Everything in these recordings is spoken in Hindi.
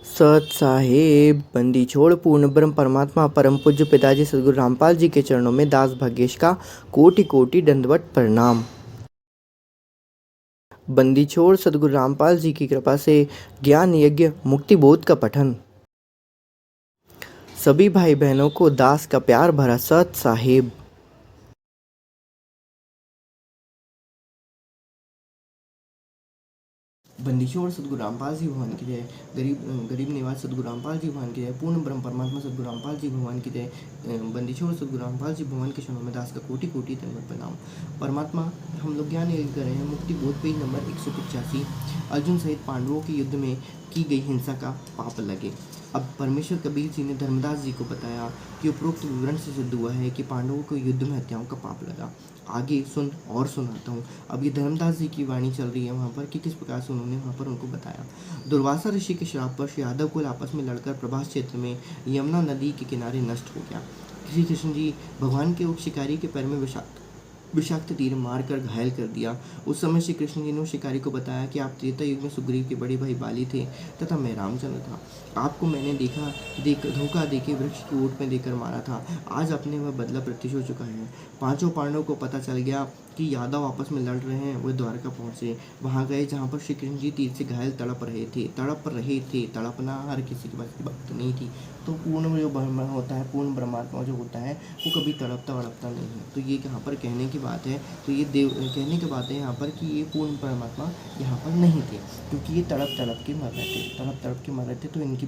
सत साहेब बंदी छोड़ पूर्ण ब्रह्म परमात्मा परम पूज्य पिताजी सदगुरु रामपाल जी के चरणों में दास भाग्येश का कोटि कोटि दंडवत प्रणाम। बंदी छोड़ सदगुरु रामपाल जी की कृपा से ज्ञान यज्ञ मुक्ति बोध का पठन। सभी भाई बहनों को दास का प्यार भरा सत साहेब। बंदीछोड़ सदगुरु रामपाल जी भगवान की जय। गरीब निवास सदगुरु रामपाल जी भगवान की जय। पूर्ण ब्रह्म परमात्मा सदगुरु रामपाल जी भगवान की जय। बंदीछोड़ सदगुरु रामपाल जी भगवान के चरणों में दास का कोटि कोटि दंडवत प्रणाम। परमात्मा हम लोग ज्ञान यज्ञ कर रहे हैं। मुक्ति बोध पेज नंबर 185। अर्जुन सहित पांडवों के युद्ध में की गई हिंसा का पाप लगे। अब परमेश्वर कबीर जी ने धर्मदास जी को बताया कि उपरोक्त विवरण से सिद्ध हुआ है कि पांडवों को युद्ध में हत्याओं का पाप लगा। आगे सुन और सुनाता हूँ। अब ये धर्मदास जी की वाणी चल रही है वहाँ पर कि किस प्रकार से उन्होंने वहाँ पर उनको बताया। दुर्वासा ऋषि के श्राप पर यादव कुल आपस में लड़कर प्रभास क्षेत्र में यमुना नदी के किनारे नष्ट हो गया। श्री कृष्ण जी भगवान के उस शिकारी के पैर में विषाक्त तीर मारकर घायल कर दिया। उस समय श्री कृष्ण जी ने उस शिकारी को बताया कि आप त्रेता युग में सुग्रीव के बड़े भाई बाली थे तथा मैं रामचंद्र था। आपको मैंने धोखा देके वृक्ष की ओट में देकर मारा था। आज अपने वह बदला प्रत्युष हो चुका है। पांचों पांडवों को पता चल गया कि यादव आपस में लड़ रहे हैं। वे द्वारका पहुंचे। वहां गए जहां पर श्री कृष्ण जी तीर से घायल तड़प रहे थे। तड़पना हर किसी के बस की बात नहीं थी। तो पूर्ण जो ब्रह्म होता है, पूर्ण ब्रह्मात्मा जो होता है, वो कभी तड़पता वड़पता नहीं है। तो ये यहाँ पर कहने की बात है। तो ये कहने की बात है यहाँ पर कि ये पूर्ण परमात्मा यहाँ पर नहीं थे, क्योंकि ये तड़प के मर रहे थे। तो इनकी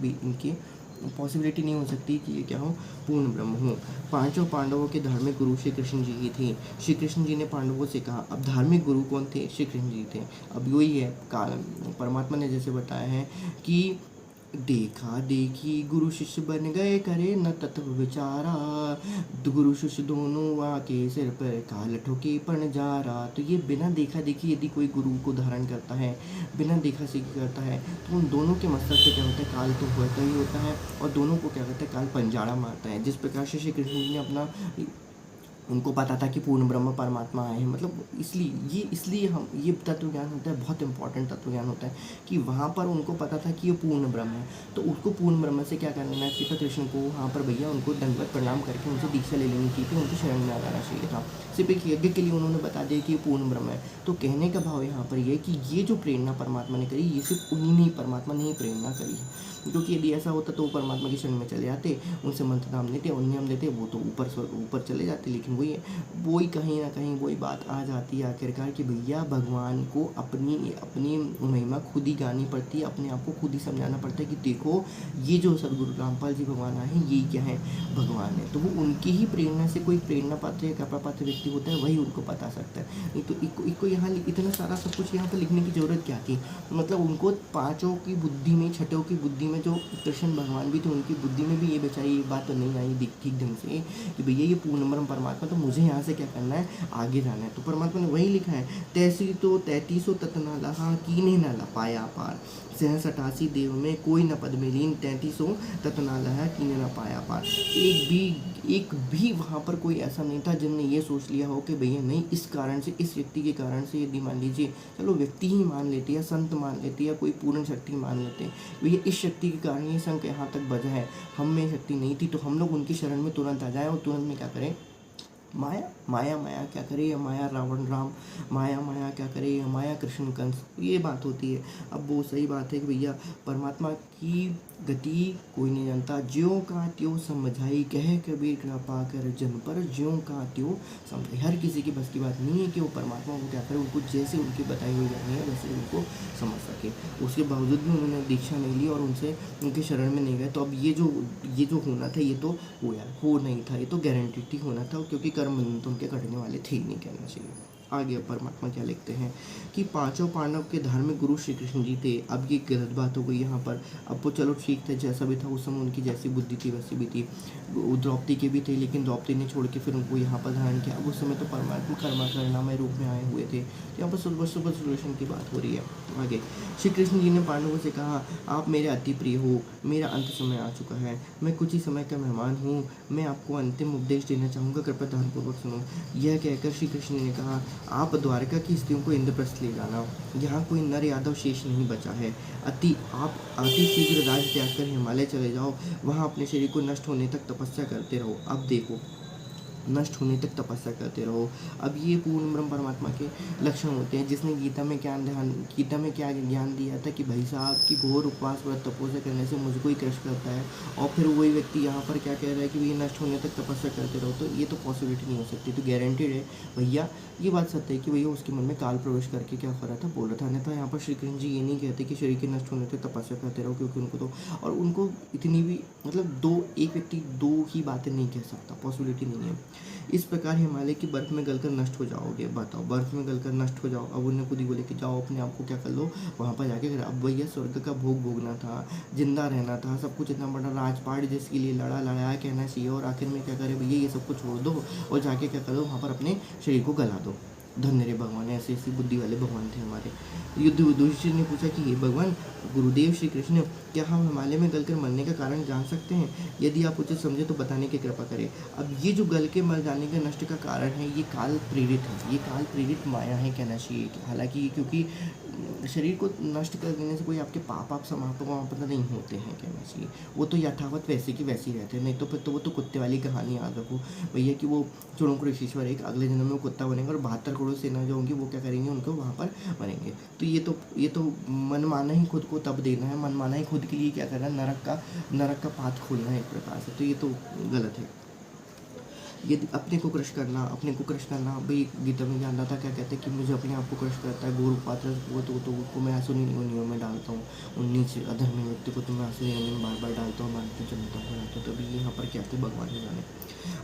पॉसिबिलिटी नहीं हो सकती कि ये क्या हो, पूर्ण ब्रह्म हो। पांचों पांडवों के धार्मिक गुरु श्री कृष्ण जी ही थे। श्री कृष्ण जी ने पांडवों से कहा, अब धार्मिक गुरु कौन थे? श्री कृष्ण जी थे। अब वही है, परमात्मा ने जैसे बताया है कि देखा देखी गुरु शिष्य बन गए, करे न तत्व विचारा। गुरु शिष्य दोनों आके सिर पर काल ठोके पण जा रहा। तो ये बिना देखा देखी यदि कोई गुरु को धारण करता है, बिना देखा सीखी करता है, तो उन दोनों के मस्तक पे क्या होता है, काल तो होता ही होता है, और दोनों को क्या कहते हैं, काल पंजाड़ा मारता है। जिस प्रकार से श्री कृष्ण जी ने अपना, उनको पता था कि पूर्ण ब्रह्म परमात्मा आए हैं, मतलब इसलिए हम ये तत्व ज्ञान होता है, बहुत इंपॉर्टेंट तत्व ज्ञान होता है कि वहाँ पर उनको पता था कि ये पूर्ण ब्रह्म है। तो उसको पूर्ण ब्रह्म से क्या करना है, श्री कृष्ण को वहाँ पर भैया उनको दंडवत प्रणाम करके उनसे दीक्षा ले लेनी चाहिए थी, उनकी शरण में आ जाना चाहिए था। सिर्फ एक यज्ञ के लिए उन्होंने बता दिया कि ये पूर्ण ब्रह्म है। तो कहने का भाव यहाँ पर ये कि ये जो प्रेरणा परमात्मा ने करी, ये सिर्फ उन्हीं ने, परमात्मा ने ही प्रेरणा करी है। क्योंकि यदि ऐसा होता तो वो परमात्मा की शरण में चले जाते, उनसे मंत्र नाम लेते, उन्हें हम देते, वो तो ऊपर चले जाते। लेकिन वही कहीं ना कहीं वही बात आ जाती है आखिरकार कि भैया भगवान को अपनी महिमा खुद ही गानी पड़ती है, अपने आप को खुद ही समझाना पड़ता है कि देखो ये जो सदगुरु रामपाल जी भगवान आए हैं, ये क्या है, भगवान है। तो वो उनकी ही प्रेरणा से कोई प्रेरणा पात्र या कृपा पात्र व्यक्ति होता है, वही उनको बता सकता है। नहीं तो इसको यहाँ इतना सारा सब कुछ यहाँ पर लिखने की जरूरत क्या थी। मतलब उनको पांचों की बुद्धि में, छठों की बुद्धि में जो कृष्ण भगवान भी थे, उनकी बुद्धि में भी ये बेचारी ये बात तो नहीं आई ठीक ढंग से कि भैया ये पूर्ण ब्रह्म परमात्मा, तो मुझे यहाँ से क्या करना है, आगे जाना है। तो परमात्मा ने वही लिखा है, तैसी तो 33 ततना लहा कीने न लपाया पार। 87 देव में कोई न पद में लीन, 33 ततना लहा कीने न पाया पार। एक भी वहाँ पर कोई ऐसा नहीं था जिनने ये सोच लिया हो कि भैया नहीं, इस कारण से, इस व्यक्ति के कारण से, यदि मान लीजिए चलो व्यक्ति ही मान लेते या संत मान लेते या कोई पूर्ण शक्ति मान लेते, भैया इस शक्ति के कारण ये शंख यहाँ तक बजा है, हम में शक्ति नहीं थी, तो हम लोग उनकी शरण में तुरंत आ जाए और तुरंत में क्या करें, माया क्या करे, माया रावण राम, माया क्या करे, माया कृष्ण कंस, ये बात होती है। अब वो सही बात है कि भैया परमात्मा की गति कोई नहीं जानता। ज्यों का त्यों समझाई, कहे कबीर कृपा कर जन पर, ज्यों का त्यों समझाई। हर किसी की बस की बात नहीं है कि वो परमात्मा को क्या करे, उनको जैसे उनकी बताई हुई जानी है वैसे उनको समझ सके। उसके बावजूद भी उन्होंने दीक्षा नहीं ली और उनसे उनके शरण में नहीं गए। तो अब ये जो होना था, ये तो हो नहीं था, ये तो गारंटी होना था, क्योंकि कर्म तो उनके कटने वाले थे ही नहीं, कहना चाहिए। आगे परमात्मा क्या लिखते हैं कि पांचों पांडव के धार्मिक गुरु श्री कृष्ण जी थे। अब ये गलत बात हो गई यहाँ पर। अब वो चलो ठीक था, जैसा भी था उस समय उनकी जैसी बुद्धि थी वैसी भी थी, द्रौपदी के भी थे, लेकिन द्रौपदी ने छोड़ के फिर उनको यहाँ पर धारण किया। अब उस समय तो परमात्मा करुणामय रूप में आए हुए थे। यहाँ पर सुबह सोल्यूशन की बात हो रही है। आगे श्री कृष्ण जी ने पांडवों से कहा, आप मेरे अति प्रिय हो, मेरा अंत समय आ चुका है, मैं कुछ ही समय का मेहमान हूँ, मैं आपको अंतिम उपदेश देना चाहूँगा, कृपया ध्यानपूर्वक सुनो। यह कहकर श्री कृष्ण ने कहा, आप द्वारका की स्त्रियों को इंद्रप्रस्थ ले जाना, यहाँ कोई नर यादव शेष नहीं बचा है। अति शीघ्र राज त्याग कर हिमालय चले जाओ, वहाँ अपने शरीर को नष्ट होने तक तपस्या करते रहो। अब देखो, नष्ट होने तक तपस्या करते रहो। अब ये पूर्ण ब्रह्म परमात्मा के लक्षण होते हैं, जिसने गीता में क्या ज्ञान दिया था कि भाई साहब की घोर उपवास व्रत तपस्या करने से मुझको ही कष्ट करता है, और फिर वही व्यक्ति यहाँ पर क्या कह रहा है कि ये नष्ट होने तक तपस्या करते रहो, तो ये तो पॉसिबिलिटी नहीं हो सकती। तो गारंटेड है भैया, ये बात सत्य है कि भैया उसके मन में काल प्रवेश करके क्या हो रहा था, बोल रहा था। अन्यथा यहाँ पर श्री कृष्ण जी ये नहीं कहते कि शरीर के नष्ट होने तक तपस्या करते रहो, क्योंकि उनको तो, और उनको इतनी भी मतलब एक व्यक्ति दो ही बातें नहीं कह सकता, पॉसिबिलिटी नहीं है। इस प्रकार हिमालय की बर्फ में गलकर नष्ट हो जाओगे। बताओ, बर्फ में गलकर नष्ट हो जाओ। अब उन्हें खुद ही बोले कि जाओ अपने आप को क्या कर लो, वहाँ पर जाके कर। अब भैया स्वर्ग का भोग भोगना था, जिंदा रहना था, सब कुछ इतना बड़ा राजपाट जिसके लिए लड़ाया कहना चाहिए, और आखिर में क्या करे भैया, ये सब कुछ छोड़ दो और जाके क्या करो, वहाँ पर अपने शरीर को गला दो। धन्य रे भगवान, ऐसी बुद्धि वाले भगवान थे हमारे। युधिष्ठिर ने पूछा कि हे भगवान गुरुदेव श्री कृष्ण, क्या हम हिमालय में गलकर मरने का कारण जान सकते हैं? यदि आप उचित समझे तो बताने की कृपा करें। अब ये जो गल के मर जाने का नष्ट का कारण है, ये काल प्रेरित है, ये काल प्रेरित माया है कहना चाहिए। हालांकि क्योंकि शरीर को नष्ट कर देने से कोई आपके पाप समाप्त नहीं होते हैं कहना चाहिए, वो तो यथावत वैसे की वैसे ही रहते हैं। नहीं तो फिर तो वो तो कुत्ते वाली कहानी याद रखो भैया कि वो चुड़ों ऋषिश्वर एक अगले जन्म में कुत्ता बनेगा, और 72 करोड़ सेना जो होंगी वो क्या करेंगे, उनको वहाँ पर मरेंगे। तो ये तो मनमाना ही खुद को तब देना है, मनमाना ही खुद के लिए क्या करना है, नरक का पाथ खोलना है एक प्रकार से। तो ये तो गलत है। यदि अपने को क्रश करना भाई, गीता में ज्ञान था क्या कहते हैं कि मुझे अपने आप को क्रश करता है, गौर पात्र वो तो मैं आंसू योनियों में डालता हूँ, उन नीचे अधर्मी व्यक्ति को तो मैं आंसू योनियों में बार बार डालता हूँ, मानते चलता हूँ। तो तभी यहाँ पर क्या थे भगवान ही जाने।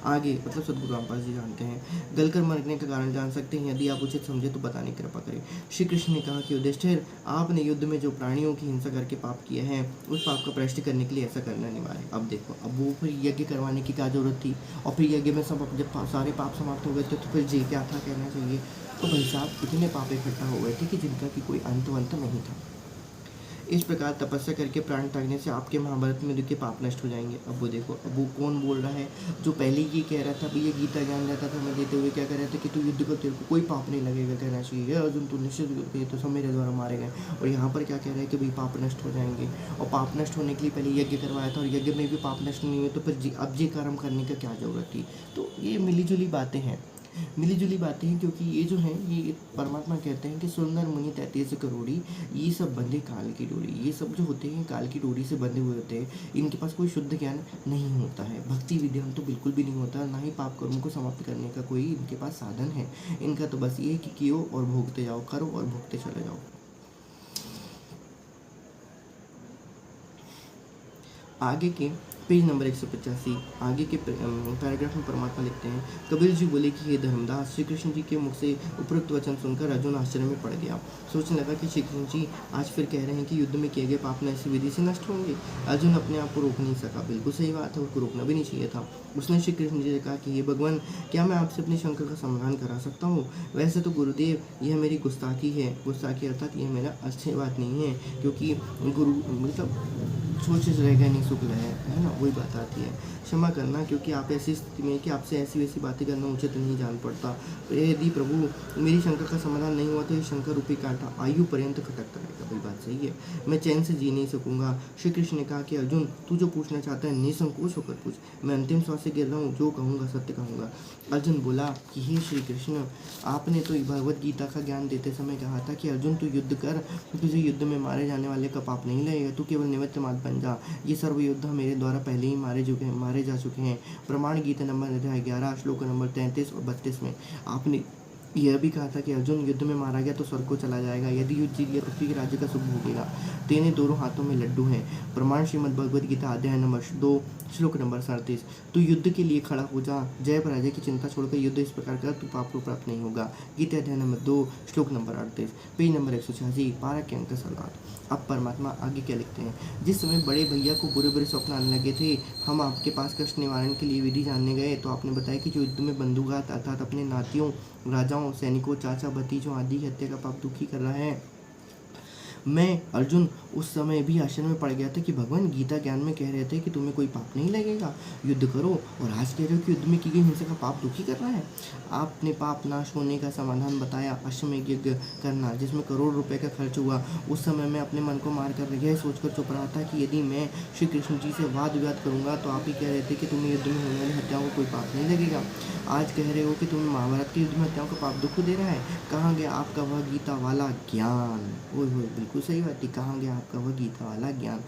आगे मतलब सदगुरु रामपाल जी जानते हैं, गलकर मरने का कारण जान सकते हैं, यदि आप उचित समझे तो बताने की कृपा करें। श्री कृष्ण ने कहा कि युधिष्ठिर, आपने युद्ध में जो प्राणियों की हिंसा करके पाप किए हैं, उस पाप का प्रायश्चित करने के लिए ऐसा करना अनिवार्य है। अब देखो, अब वो फिर यज्ञ करवाने की क्या जरूरत थी, और फिर यज्ञ में सब जब सारे पाप समाप्त हो गए थे तो फिर जी क्या था कहना चाहिए। तो भाई साहब इतने पाप इकट्ठा हो गए थे कि जिनका कि कोई अंत नहीं था। इस प्रकार तपस्या करके प्राण त्यागने से आपके महाभारत में दुख के पाप नष्ट हो जाएंगे। अब वो देखो, अब वो कौन बोल रहा है, जो पहले ये कह रहा था भैया गीता ज्ञान रहता था मैं देते हुए क्या कह रहे थे कि तू युद्ध कर, तेरे को कोई पाप नहीं लगेगा कहना चाहिए, अर्जुन तू निश्चित युद्ध कर, तो सब मेरे द्वारा मारे गए। और यहाँ पर क्या कह रहा है कि भाई पाप नष्ट हो जाएंगे, और पाप नष्ट होने के लिए पहले यज्ञ करवाया था, और यज्ञ में भी पाप नष्ट नहीं हुए, तो फिर अब ये कर्म करने का क्या जरूरत थी। तो ये मिलीजुली बातें हैं, क्योंकि ये जो है ये परमात्मा कहते हैं कि सुंदर मुनि 33 करोड़ी, ये सब बंधे काल की डोरी। ये सब जो होते हैं काल की डोरी से बंधे हुए होते हैं, इनके पास कोई शुद्ध ज्ञान नहीं होता है, भक्ति विज्ञान तो बिल्कुल भी नहीं होता, ना ही पाप कर्म को समाप्त करने का कोई इनके पास साधन है। इनका तो बस ये है कि कियो और भोगते जाओ, करो और भोगते चले जाओ। आगे के पेज नंबर 185 आगे के पैराग्राफ में परमात्मा लिखते हैं, कबीर जी बोले कि हे धर्मदास, श्री कृष्ण जी के मुख से उपरोक्त वचन सुनकर अर्जुन आश्चर्य में पड़ गया। सोचने लगा कि श्री कृष्ण जी आज फिर कह रहे हैं कि युद्ध में किए गए पाप ऐसी विधि से नष्ट होंगे। अर्जुन अपने आप को रोक नहीं सका। बिल्कुल सही बात है, उसको रोकना भी नहीं चाहिए था। उसने श्री कृष्ण जी से कहा कि हे भगवान, क्या मैं आपसे अपनी शंका का समाधान करा सकता हूँ? वैसे तो गुरुदेव यह मेरी गुस्ताखी है, गुस्ताखी अर्थात यह मेरा अच्छी बात नहीं है, क्योंकि गुरु मतलब सोच रहेगा नहीं शुक्ल है ना, वही बात आती है। क्षमा करना, क्योंकि आप ऐसी स्थिति में कि आपसे ऐसी वैसी बातें करना उचित नहीं जान पड़ता। यदि प्रभु मेरी शंका का समाधान नहीं हुआ तो ये शंका रूपी कांटा आयु पर्यंत खटकता रहेगा। भाई बात सही है, मैं चैन से जी नहीं सकूंगा। श्री कृष्ण ने कहा कि अर्जुन, तू जो पूछना चाहता है निसंकोच होकर पूछ, मैं अंतिम श्वास से गिर रहा हूँ, जो कहूँगा सत्य कहूँगा। अर्जुन बोला कि हे श्री कृष्ण, आपने तो भगवत गीता का ज्ञान देते समय कहा था कि अर्जुन तू युद्ध कर, तुझे युद्ध में मारे जाने वाले का पाप नहीं लगेगा, तू केवल निमित्त मात्र बन जा। ये सर्व योद्धा मेरे द्वारा पहले ही मारे जा चुके हैं। प्रमाण गीता नंबर अध्याय 11 श्लोक नंबर 33 और 32 में आपने यह भी कहा था कि अर्जुन युद्ध में मारा गया तो स्वर्ग को चला जाएगा, यदि युद्ध जीत गया तो पृथ्वी के राज्य का सुख भोगेगा। तेने दोनों हाथों में लड्डू हैं। प्रमाण श्रीमद् भगवद गीता अध्याय नंबर 2 श्लोक नंबर 37। तू युद्ध के लिए खड़ा हो जा, जय पराजय की चिंता छोड़कर युद्ध इस प्रकार कर, तू पाप को प्राप्त नहीं होगा। गीता अध्याय नंबर 2 श्लोक नंबर 38, पेज नंबर 186, पारा के अंक 7। अब परमात्मा आगे क्या लिखते हैं, जिस समय बड़े भैया को बुरे बुरे स्वप्न आने लगे थे, हम आपके पास कष्ट निवारण के लिए विधि जानने गए, तो आपने बताया कि जो युद्ध में बंधुघात अर्थात अपने नातियों, राजाओं, सैनिकों, चाचा, भतीजों आदि की हत्या का पाप दुखी कर रहा है, मैं अर्जुन उस समय भी आश्चर्य में पड़ गया था कि भगवान गीता ज्ञान में कह रहे थे कि तुम्हें कोई पाप नहीं लगेगा, युद्ध करो, और आज कह रहे हो कि युद्ध में की गई हिंसा का पाप दुखी कर रहा है। आपने पाप नाश होने का समाधान बताया, अश्वमेध यज्ञ करना जिसमें करोड़ रुपए का खर्च हुआ। उस समय मैं अपने मन को मार कर यह सोचकर चुप रहा था कि यदि मैं श्री कृष्ण जी से वाद विवाद करूंगा तो आप ही कह रहे थे कि तुम्हें युद्ध में होने वाली हत्याओं को कोई पाप नहीं लगेगा। आज कह रहे हो कि तुम्हें महाभारत के युद्ध में हत्याओं का पाप दुख दे रहा है। कहाँ गया आपका वह गीता वाला ज्ञान? ओए होए, बिल्कुल सही बात है, कहाँ गया आपका वह गीता वाला ज्ञान?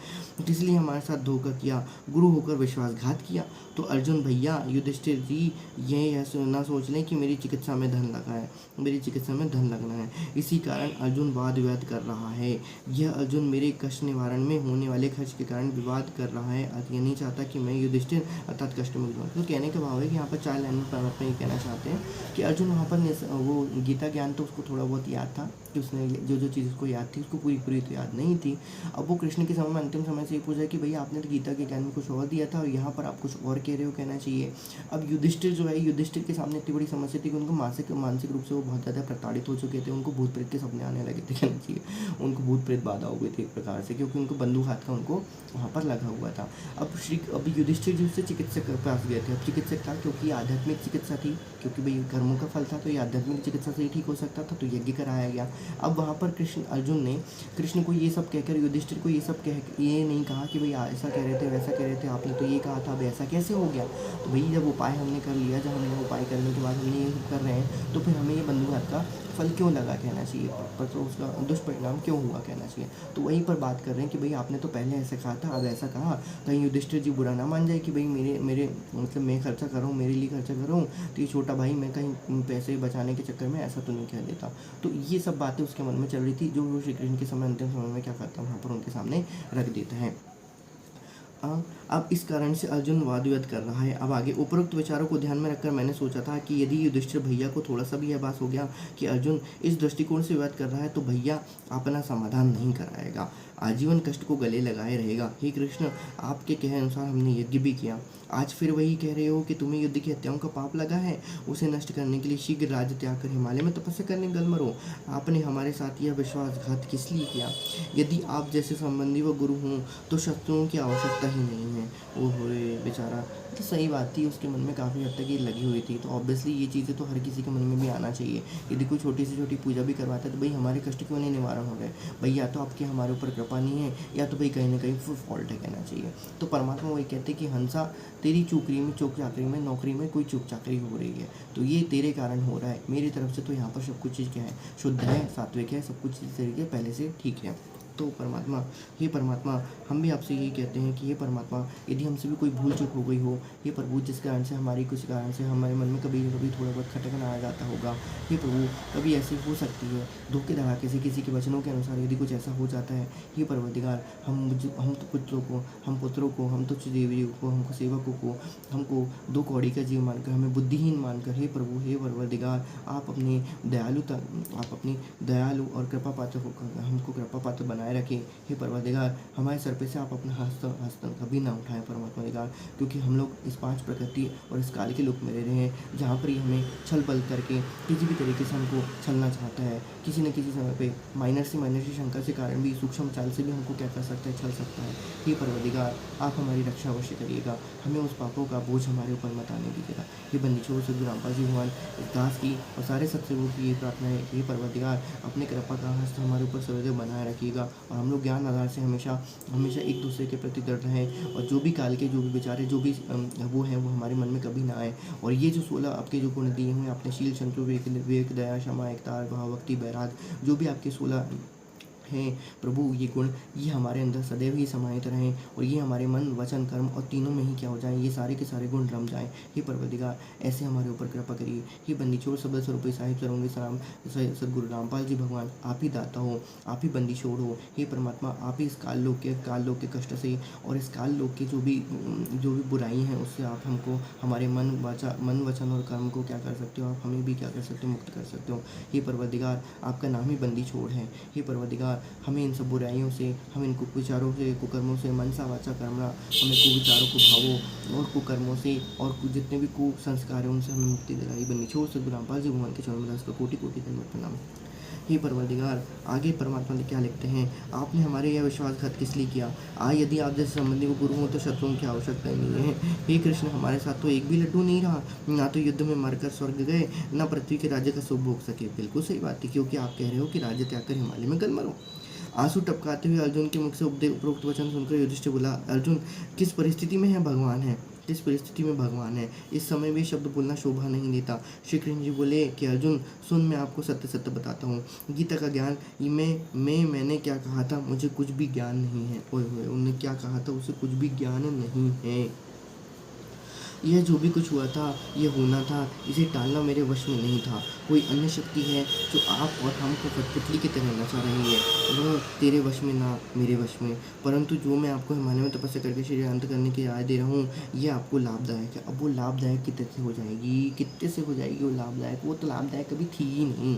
इसलिए हमारे साथ धोखा किया, गुरु होकर विश्वासघात किया। तो अर्जुन भैया, युधिष्ठिर जी, ये ना सोच लें कि मेरी चिकित्सा में धन लगा है, मेरी चिकित्सा में धन लगना है, इसी कारण अर्जुन वाद विवाद कर रहा है। यह अर्जुन मेरे कष्ट निवारण में होने वाले खर्च के कारण विवाद कर रहा है। ये नहीं चाहता कि मैं युधिष्ठिर अर्थात कष्ट में गुजरूं। तो कहने का भाव है कि यहाँ पर 4 लाइन में परमात्मा ये कहना चाहते हैं कि अर्जुन वहाँ पर वो गीता ज्ञान तो उसको थोड़ा बहुत याद था कि उसने जो चीज़ उसको याद थी उसको पूरी तो याद नहीं थी। अब वो कृष्ण के समय में अंतिम समय से ये पूछा कि भैया आपने तो गीता के ज्ञान में कुछ और दिया था और यहाँ पर आप कुछ और कह रहे हो, कहना चाहिए। अब युधिष्ठिर जो है, युधिष्ठिर के सामने इतनी बड़ी समस्या थी कि उनको मानसिक रूप से वो बहुत ज़्यादा प्रताड़ित हो चुके थे। उनको भूत प्रेत के सपने आने लगे थे, कहना चाहिए, उनको भूत प्रेत बाधा हो गई थी एक प्रकार से, क्योंकि उनको बंदूक हाथ का उनको वहाँ पर लगा हुआ था। अब युधिष्ठिर जी उससे चिकित्सक के पास गए थे। अब चिकित्सक था क्योंकि आध्यात्मिक चिकित्सा थी, क्योंकि भाई कर्मों का फल था, तो ये आध्यात्मिक चिकित्सा से ही ठीक हो सकता था, तो यज्ञ कराया गया। अब वहाँ पर अर्जुन ने कृष्ण को ये सब कहकर युधिष्ठिर को ये सब ये नहीं कहा कि भाई ऐसा कह रहे थे वैसा कह रहे थे, आपने तो ये कहा था, अब ऐसा कैसे हो गया? तो भाई जब उपाय हमने कर लिया, जब हमने उपाय करने के बाद हमने ये कर रहे हैं, तो फिर हमें ये बंधुघात का फल क्यों लगा, कहना चाहिए, पर तो उसका दुष्परिणाम क्यों हुआ, कहना चाहिए। तो वहीं पर बात कर रहे हैं कि भाई आपने तो पहले ऐसा कहा था, अब ऐसा कहा, कहीं युधिष्ठिर जी बुरा ना मान जाए कि भाई मेरे मतलब मैं खर्चा कर रहा हूँ, मेरे लिए खर्चा कर रहा हूँ, तो ये छोटा भाई मैं कहीं पैसे बचाने के चक्कर में ऐसा तो नहीं कह देता। तो ये सब बातें उसके मन में चल रही थी, जो वो श्री कृष्ण के समय अंतिम समय में क्या करता है वहाँ पर उनके सामने रख देता है। अब इस कारण से अर्जुन वाद विवाद कर रहा है। अब आगे उपरोक्त विचारों को ध्यान में रखकर मैंने सोचा था कि यदि युधिष्ठिर भैया को थोड़ा सा भी यह बात हो गया कि अर्जुन इस दृष्टिकोण से विवाद कर रहा है, तो भैया अपना समाधान नहीं कराएगा, आजीवन कष्ट को गले लगाए रहेगा। हे कृष्ण, आपके कहे अनुसार हमने यज्ञ भी किया, आज फिर वही कह रहे हो कि तुम्हें युद्ध की हत्याओं का पाप लगा है। उसे नष्ट करने के लिए शीघ्र राज्य त्याग कर हिमालय में तपस्या करने गल मरो। आपने हमारे साथ यह विश्वासघात किस लिए किया? यदि आप जैसे संबंधी व गुरु हों तो शत्रुओं की आवश्यकता ही नहीं है। ओह बेचारा, तो सही बात थी, उसके मन में काफ़ी हद तक ये लगी हुई थी। तो ऑब्वियसली ये चीज़ें तो हर किसी के मन में भी आना चाहिए। यदि कोई छोटी से छोटी पूजा भी करवाता है तो भाई हमारे कष्ट क्यों नहीं निवारण हो रहे भाई, या तो आपकी हमारे ऊपर कृपा नहीं है, या तो भाई कहीं ना कहीं फॉल्ट है, कहना चाहिए। तो परमात्मा वही कहते हैं कि हंसा तेरी चूक चाकरी में, नौकरी में कोई चूक चाकरी हो रही है, तो ये तेरे कारण हो रहा है। मेरी तरफ से तो यहाँ पर सब कुछ चीज़ क्या है, शुद्ध है, सात्विक है, सब कुछ इस तरीके पहले से ठीक है। तो परमात्मा, हे परमात्मा, हम भी आपसे यही कहते हैं कि हे परमात्मा, यदि हमसे भी कोई भूल चूक हो गई हो, हे प्रभु, जिस कारण से हमारी कुछ कारण से हमारे मन में कभी कभी थोड़ा बहुत खटकना आ जाता होगा, हे प्रभु, कभी ऐसी हो सकती है धोखे धड़ाके से किसी के वचनों के अनुसार यदि कुछ ऐसा हो जाता है, हे परवरदिगार, हम तो पुत्रों को, हम पुत्रों को, हम तुच्छ देवियों को, हमको सेवकों को, हमको दो कौड़ी का जीव मानकर, हमें बुद्धिहीन मानकर, हे प्रभु, हे परवरदिगार, आप अपनी दयालु और कृपा पात्र होकर हमको कृपा पात्र बनाए रखें। हे परवरदिगार, हमारे सर पे से आप अपना हस्त कभी ना उठाएं परमात्मा दिगार, क्योंकि हम लोग इस 5 प्रकृति और इस काल के लोक में रह रहे हैं, जहाँ पर ये हमें छल बल करके किसी भी तरीके से हमको छलना चाहता है। किसी न किसी समय पे माइनर से शंका के कारण भी, सूक्ष्म चाल से भी हमको क्या कर सकता है, छल सकता है। हे परवरदिगार, आप हमारी रक्षा अवश्य करिएगा, हमें उस पापों का बोझ हमारे ऊपर मत आने दीजिएगा। ये बंदी छोड़ सदगुरु रामपाल जी भगवान दास की और सारे सत्संगों की ये प्रार्थना है। हे परवरदिगार, अपने कृपा का हस्त हमारे ऊपर सदैव बनाए रखिएगा, और हम लोग ज्ञान आधार से हमेशा एक दूसरे के प्रति दृढ़ रहें, और जो भी काल के जो भी विचार है, जो भी वो हैं, वो हमारे मन में कभी ना आए। और ये जो 16 आपके जो गुण दिए हुए, आपने शील, संतु, विवेक, दया, क्षमा, एकता, भाव, भक्ति, बैराग, जो भी आपके 16 हैं प्रभु, ये गुण ये हमारे अंदर सदैव ही समाहित रहें, और ये हमारे मन, वचन, कर्म और तीनों में ही क्या हो जाएं, ये सारे के सारे गुण रम जाएं। हे परवरदिगार, ऐसे हमारे ऊपर कृपा करिए। हे बंदी छोड़ सबल स्वरूप साहिब सरोगे सलाम सदगुरु रामपाल जी भगवान, आप ही दाता हो, आप ही बंदी छोड़ हो। हे परमात्मा, आप ही इस काल लोक के कष्ट से और इस काल लोक के जो भी बुराई हैं उससे आप हमको, हमारे मन, वचन और कर्म को क्या कर सकते हो, आप हमें भी क्या कर सकते हो, मुक्त कर सकते हो। हे परवरदिगार, आपका नाम ही बंदी छोड़ है। हे परवरदिगार, हमें इन सब बुराइयों से, हम इन कुविचारों से, कुकर्मों से, मनसा वाचा कर्मणा, हमें कुविचारों, कुभावों और कुकर्मों से और जितने भी कुसंस्कार हैं उनसे हमें मुक्ति दिलाई। बंदी छोड़ सदगुरु रामपाल जी भगवान के चरणों में 10 कोटि दंडवत प्रणाम। हे परवरदिगार, आगे परमात्मा ने क्या लिखते हैं, आपने हमारे यह विश्वासघात किस लिए किया। यदि आप जैसे संबंधी को गुरु हो तो शत्रुओं की आवश्यकता ही नहीं है। हे कृष्ण, हमारे साथ तो एक भी लड्डू नहीं रहा, ना तो युद्ध में मरकर स्वर्ग गए, ना पृथ्वी के राज्य का सुख भोग सके। बिल्कुल सही बात है, क्योंकि आप कह रहे हो कि राज्य त्याग कर हिमालय में गल मरो। आंसू टपकाते हुए अर्जुन के मुख से उपरोक्त वचन सुनकर युधिष्ठिर बोला, अर्जुन, किस परिस्थिति में है भगवान है, किस परिस्थिति में भगवान है, इस समय भी शब्द बोलना शोभा नहीं देता। श्री कृष्ण जी बोले कि अर्जुन सुन, मैं आपको सत्य सत्य बताता हूँ, गीता का ज्ञान मैंने क्या कहा था, मुझे कुछ भी ज्ञान नहीं है। ओए होए, उन्होंने क्या कहा था, उसे कुछ भी ज्ञान नहीं है। यह जो भी कुछ हुआ था, यह होना था, इसे टालना मेरे वश में नहीं था। कोई अन्य शक्ति है जो आप और हमको कठपुतली की तरह नचा रही है, वह तेरे वश में ना मेरे वश में। परंतु जो मैं आपको हिमालय में तपस्या करके शरीर अंत करने की राय दे रहा हूँ, यह आपको लाभदायक है। अब वो लाभदायक कितने से हो जाएगी, कितने से हो जाएगी वो लाभदायक, वो तो लाभदायक कभी थी ही नहीं।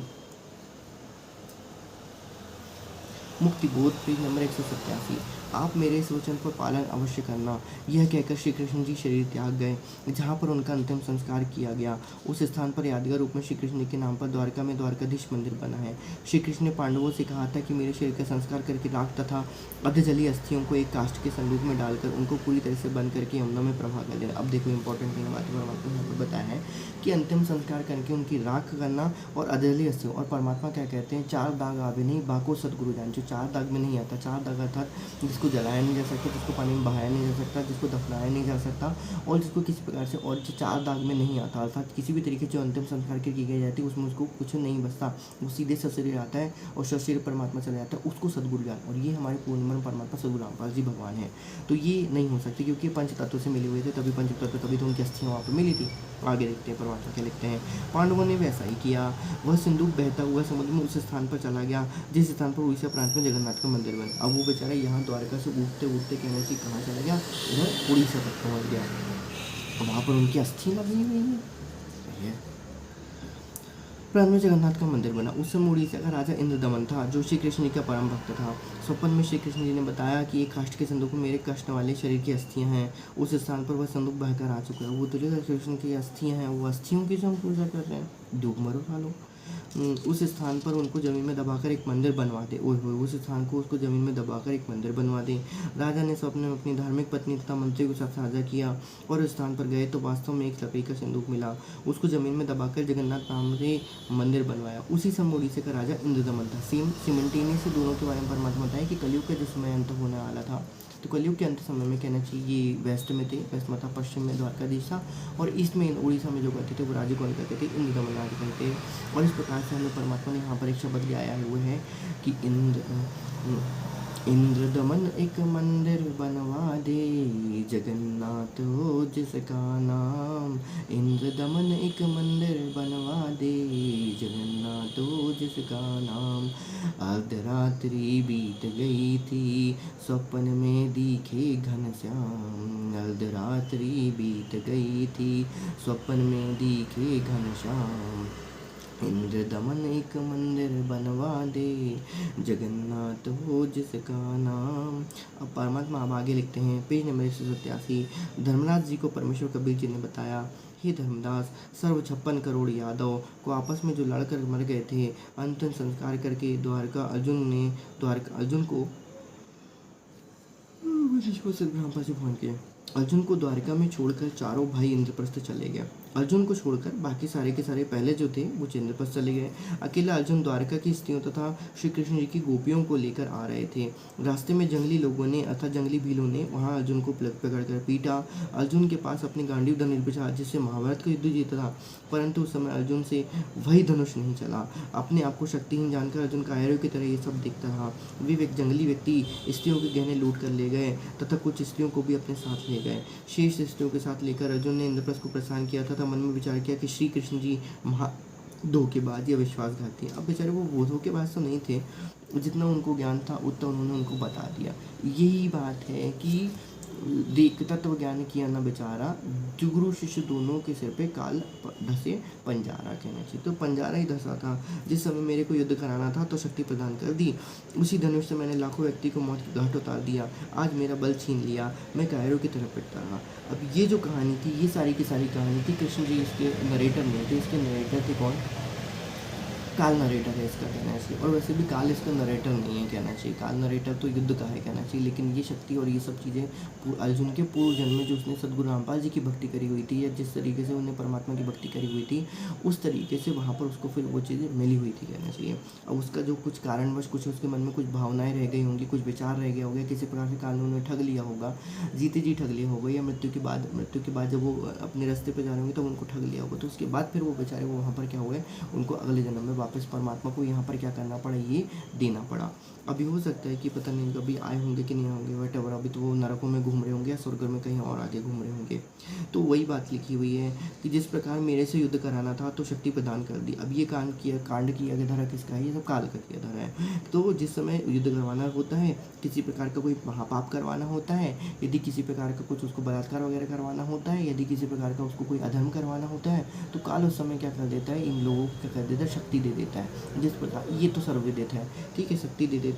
मुक्ति बोध, पेज नंबर 187। आप मेरे इस वचन पर पालन अवश्य करना। यह कहकर श्री कृष्ण जी शरीर त्याग गए। जहाँ पर उनका अंतिम संस्कार किया गया, उस स्थान पर यादगार रूप में श्री कृष्ण जी के नाम पर द्वारका में द्वारकाधीश मंदिर बना है। श्री कृष्ण ने पांडवों से कहा था कि मेरे शरीर का संस्कार करके राख तथा अधजली अस्थियों को एक काष्ठ के संदूक में डालकर उनको पूरी तरह से बंद करके यमुना में प्रवाह कर देना। अब देखो इंपॉर्टेंट बात परमात्मा यहाँ पर बताया है कि अंतिम संस्कार करके उनकी राख करना और अधजली अस्थियों। और परमात्मा क्या कहते हैं, चार दाग आवे नहीं बाको सतगुरु जान। जो चार दाग में नहीं आता, चार दाग अर्थात जिसको जलाया नहीं जा सकता, जिसको पानी में बहाया नहीं जा सकता, जिसको दफनाया नहीं जा सकता, और जिसको किसी प्रकार से, और जो चार दाग में नहीं आता अर्थात किसी भी तरीके जो अंतिम संस्कार की गई जाती है उसमें उसको कुछ नहीं बचता, वो सीधे सशरीर आता है और सशरीर परमात्मा चला जाता है, उसको सदगुरु ज्ञान। और ये हमारे पूर्ण परमात्मा सदगुरु रामपाल जी भगवान है। तो ये नहीं हो सकती, क्योंकि पंच तत्व से मिले हुए थे, तभी पंच तत्व, तभी तो उनकी अस्थियाँ वहाँ पर मिली थी। आगे देखते हैं परमात्मा क्या लिखते हैं। पांडवों ने वैसा ही किया। वह सिंदूक बहता हुआ समुद्र में उस स्थान पर चला गया जिस स्थान पर उड़ीसा प्रांत में जगन्नाथ का मंदिर बना। अब वो बेचारा यहाँ द्वारका से उठते उठते कहना चाहिए कहाँ चला गया, उधर उड़ीसा तक पहुँच गया। वहाँ पर उनकी अस्थि लगी हुई है। प्रांत में जगन्नाथ का मंदिर बना। उस समय उड़ीसा का राजा इंद्रदमन था, जो श्री कृष्ण जी का परम भक्त था। स्वप्न में श्री कृष्ण जी ने बताया कि एक काष्ठ के संदूक में मेरे कष्ट वाले शरीर की अस्थियां हैं। उस स्थान पर वह संदूक बहकर आ चुका है। वो तो कृष्ण की अस्थियां हैं, वो अस्थियों की हम पूजा कर रहे हैं, डूब मरो सालो। उस स्थान पर उनको जमीन में दबाकर एक मंदिर बनवा दे। ओए होए, उस स्थान को उसको जमीन में दबाकर एक मंदिर बनवा दे। राजा ने स्वप्न में अपनी धार्मिक पत्नी तथा मंत्री के साथ साझा किया और उस स्थान पर गए तो वास्तव में एक लकड़ी का संदूक मिला। उसको जमीन में दबाकर जगन्नाथ नाम से मंदिर बनवाया। उसी समय उड़ीसा का राजा इंद्रदमन था। सेम सिमल्टेनियस से दोनों के बारे में परमात्मा बताया कि कलयुग का जिस समय अंत होने वाला था, तो कलयुग के अंत समय में कहना चाहिए ये वेस्ट में थे, वेस्ट में था, पश्चिम में द्वारकाधीश था, और ईस्ट में उड़ीसा में जो कहते थे वो राज्य कौन कहते थे, इंद्रदमन राज्य कहते हैं। और इस प्रकार से हमें परमात्मा ने यहाँ पर एक शब्द ले आया हुए है कि इंद्रदमन एक मंदिर बनवा दे, जगन्नाथ हो जिसका नाम। इंद्रदमन एक मंदिर बनवा दे, जगन्नाथ हो जिसका नाम। अर्धरात्रि बीत गई थी, स्वप्न में दिखे घनश्याम। अर्धरात्रि बीत गई थी, स्वप्न में दिखे घनश्याम। इंद्रदमन एक मंदिर बनवा दे, जगन्नाथ हो जिसका नाम। अब परमात्मा अब आगे लिखते हैं, पेज नंबर 187। धर्मराज जी को परमेश्वर कबीर जी ने बताया, हे धर्मदास, सर्व 56 करोड़ यादव को आपस में जो लड़कर मर गए थे, अंतिम संस्कार करके अर्जुन को द्वारका में छोड़कर चारों भाई इंद्रप्रस्थ चले गए। अर्जुन को छोड़कर बाकी सारे के सारे पहले जो थे वो इंद्रप्रस्थ चले गए। अकेला अर्जुन द्वारका की स्त्रियों तथा श्री कृष्ण जी की गोपियों को लेकर आ रहे थे। रास्ते में जंगली लोगों ने अर्थात जंगली भीलों ने वहाँ अर्जुन को पकड़कर पीटा। अर्जुन के पास अपने गांडीव धनुष था जिससे महाभारत का युद्ध जीता था, परंतु उस समय अर्जुन से वही धनुष नहीं चला। अपने आप को शक्तिहीन जानकर अर्जुन कायरों की तरह ये सब देखता रहा। वे जंगली व्यक्ति स्त्रियों के गहने लूट कर ले गए तथा कुछ स्त्रियों को भी अपने साथ ले गए। शेष स्त्रियों के साथ लेकर अर्जुन ने इंद्रप्रस्थ को प्रस्थान किया तथा मन में विचार किया कि श्री कृष्ण जी धोखेबाज या विश्वासघाती। अब बेचारे वो धोखेबाज तो नहीं थे, जितना उनको ज्ञान था उतना उन्होंने उनको बता दिया। यही बात है कि देख तत्व ज्ञान किया ना बेचारा, गुरु शिष्य दोनों के सिर पे काल धसे पंजारा कहना चाहिए। तो पंजारा ही धसा था। जिस समय मेरे को युद्ध कराना था तो शक्ति प्रदान कर दी, उसी धनुष से मैंने लाखों व्यक्ति को मौत की घाट उतार दिया। आज मेरा बल छीन लिया, मैं कायरों की तरफ पिटता रहा। अब ये जो कहानी थी, ये सारी की सारी कहानी थी, कृष्ण जी इसके नरेटर नहीं थे, इसके नरेटर थे कौन, काल नरेटर है इसका कहना चाहिए। और वैसे भी काल इसका नरेटर नहीं है कहना चाहिए, काल नरेटर तो युद्ध का है कहना चाहिए। लेकिन ये शक्ति और ये सब चीज़ें अर्जुन के पूर्व जन्म में जो उसने सदगुरु रामपाल जी की भक्ति करी हुई थी, या जिस तरीके से उन्हें परमात्मा की भक्ति करी हुई थी, उस तरीके से वहाँ पर उसको फिर वो चीज़ें मिली हुई थी कहना चाहिए। अब उसका जो कुछ कारणवश कुछ उसके मन में कुछ भावनाएं रह गई होंगी, कुछ विचार रह गया होगा, किसी प्रकार से काल ने उन्हें ठग लिया होगा, जीते जी ठग लिया होगा, या मृत्यु के बाद जब वो अपने रास्ते पर जा रहे होंगे तब उनको ठग लिया होगा। तो उसके बाद फिर वो बेचारे वो वहाँ पर क्या हुए, उनको अगले जन्म में वापस परमात्मा को यहाँ पर क्या करना पड़ा, ये देना पड़ा। अभी हो सकता है कि पता नहीं कभी आए होंगे कि नहीं होंगे, वट अभी तो वो नरकों में घूम रहे होंगे या स्वर्ग में कहीं और आगे घूम रहे होंगे। तो वही बात लिखी हुई है कि जिस प्रकार मेरे से युद्ध कराना था तो शक्ति प्रदान कर दी। अब ये कांड किया गया धरा किसका है, ये सब काल का किया धरा है। तो जिस समय युद्ध करवाना होता है, किसी प्रकार का कोई महापाप करवाना होता है, यदि किसी प्रकार का कुछ उसको बलात्कार वगैरह करवाना होता है, यदि किसी प्रकार का उसको कोई अधर्म करवाना होता है, तो काल उस समय क्या कर देता है, इन लोगों को क्या कर देता है, शक्ति दे देता है। जिस प्रकार ये तो सर्वविदित है, ठीक है, शक्ति दे देता है।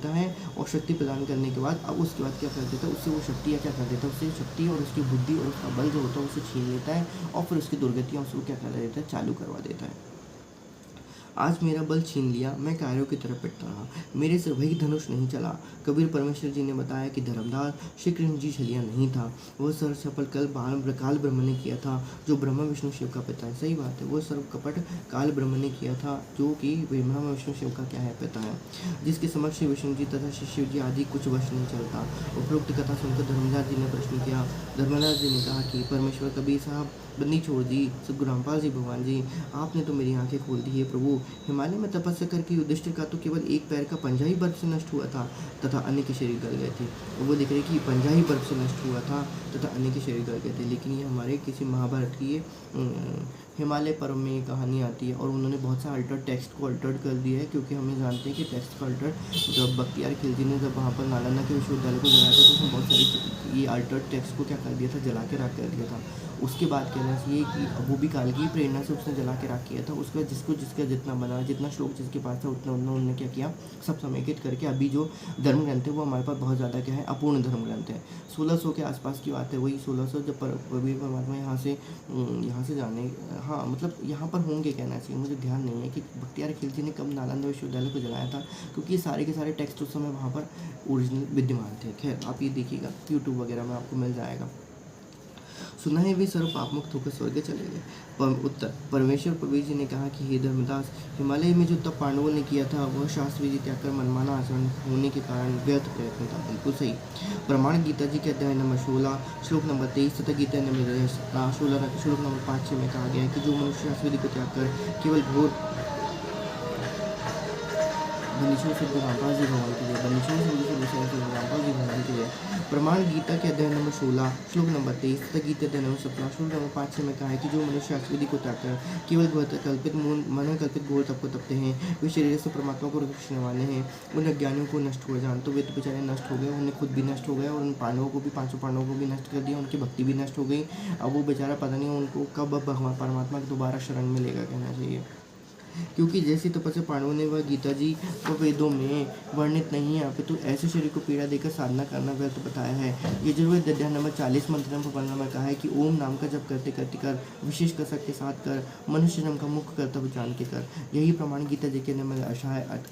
और शक्ति प्रदान करने के बाद अब उसके बाद क्या कर देता है, उससे वो शक्ति या क्या कर देता है, उससे शक्ति और उसकी बुद्धि और उसका बल जो होता है उसे छीन लेता है, और फिर उसकी दुर्गतियाँ उसको क्या कर देता है, चालू करवा देता है। आज मेरा बल छीन लिया, मैं कायरों की तरफ पिटता रहा, मेरे से वही धनुष नहीं चला। कबीर परमेश्वर जी ने बताया कि धर्मदास श्री कृष्ण जी छलिया नहीं था, वह सर्व सफल काल ब्रह्म ने किया था, जो ब्रह्मा विष्णु शिव का पिता है। सही बात है, वो सर्व कपट काल ब्रह्म ने किया था, जो कि ब्रह्मा विष्णु शिव का क्या है, पिता है, जिसके समक्ष विष्णु जी तथा शिव जी आदि कुछ वश नहीं चलता। उपरोक्त कथा सुनकर धर्मदास जी ने प्रश्न किया। धर्मदास जी ने कहा कि परमेश्वर कबीर साहब बंदी छोड़ दी, सदगुरु रामपाल जी भगवान जी, आपने तो मेरी आंखें खोल दी है प्रभु। हिमालय में तपस्या करके युधिष्ठिर का तो केवल एक पैर का पंजा ही बर्फ से नष्ट हुआ था तथा अन्य के शरीर गल गए थे। और वो देख रहे कि पंजा ही बर्फ से नष्ट हुआ था तथा अन्य के शरीर गल गए थे। लेकिन ये हमारे किसी महाभारत की हिमालय पर्व में ये कहानी आती है, और उन्होंने बहुत सा अल्टर्ड टेक्स्ट को अल्टर्ड कर दिया है, क्योंकि हमें जानते हैं कि टेक्स्ट का अल्टर्ड जब बख्तियार खिलजी ने जब वहाँ पर नालंदा के विश्वविद्यालय को जलाया था, तो उसमें बहुत सारी ये अल्टर्ड टेक्स्ट को क्या कर दिया था, जला के राख कर दिया था। उसके बाद कहना चाहिए कि वो भी काल की प्रेरणा से उसने जला के राख किया था। उसका जिसका जितना बना, जितना श्लोक जिसके पास था, उतना उन्होंने क्या किया, सब समेकित करके अभी जो धर्म ग्रंथ है वो हमारे पास बहुत ज़्यादा क्या है, अपूर्ण धर्म ग्रंथ है। 1600 के आसपास की बात है, वही 1600 जब कबीर परमात्मा यहाँ से जाने, हाँ मतलब यहाँ पर होंगे कहना चाहिए, मुझे ध्यान नहीं है कि बख्तियार खिलजी ने कब नालंदा विश्वविद्यालय को जलाया था, क्योंकि ये सारे के सारे टेक्स्ट उस समय वहाँ पर ओरिजिनल विद्यमान थे। खैर आप ये देखिएगा, यूट्यूब वगैरह में आपको मिल जाएगा। सुना है वे सर्व पापमुक्त होकर स्वर्ग चले गए। उत्तर, परमेश्वर कबीर जी ने कहा कि हे धर्मदास, हिमालय में जो तप पांडवों ने किया था वह शास्त्र विधि त्याग कर मनमाना आचरण होने के कारण व्यर्थ प्रयत्न था। बिल्कुल सही। प्रमाण गीता जी के अध्याय नंबर 16 श्लोक नंबर 23 तथा गीता नंबर 16 श्लोक नंबर 5-6 में कहा गया है कि जो मनुष्य शास्त्र विधि को त्याग कर केवल घोर बनीश्वर सदगुरु रामपाल जी भगवान के लिए, बनीश्वर सदगुरु रामपाल जी भगवान के लिए। प्रमाण गीता के अध्याय नंबर 16 श्लोक नंबर 23 तथा गीता अध्याय नंबर 17 श्लोक नंबर 5-6 में कहा है कि जो मनुष्य शास्त्र विधि को त्याग कर केवल कल्पित मन कल्पित घोर तप को तपते हैं, वे शरीर से परमात्मा को रक्षने वाले हैं। उन अज्ञानियों को नष्ट हो जान, तो वे तो बेचारे नष्ट हो गए, उन्हें खुद भी नष्ट हो गए, और उन पांडवों को भी, 5 पांडवों को भी नष्ट कर दिया, उनकी भक्ति भी नष्ट हो गई। अब वो बेचारा पता नहीं उनको कब भगवान परमात्मा की दोबारा शरण मिलेगा कहना चाहिए। क्योंकि जैसी तपस्या पांडवों ने वह गीता जी को वेदों में वर्णित नहीं है, तो ऐसे शरीर को पीड़ा देकर साधना करना व्यर्थ बताया है। यजुर्वेद अध्याय नंबर 40 मंत्र नंबर 15 में कहा है कि ओम नाम का जप करते करते कर, विशेष कसक के साथ कर, मनुष्य जन्म का मुख्य कर्तव्य जान के कर। यही प्रमाण गीता जी के नंबर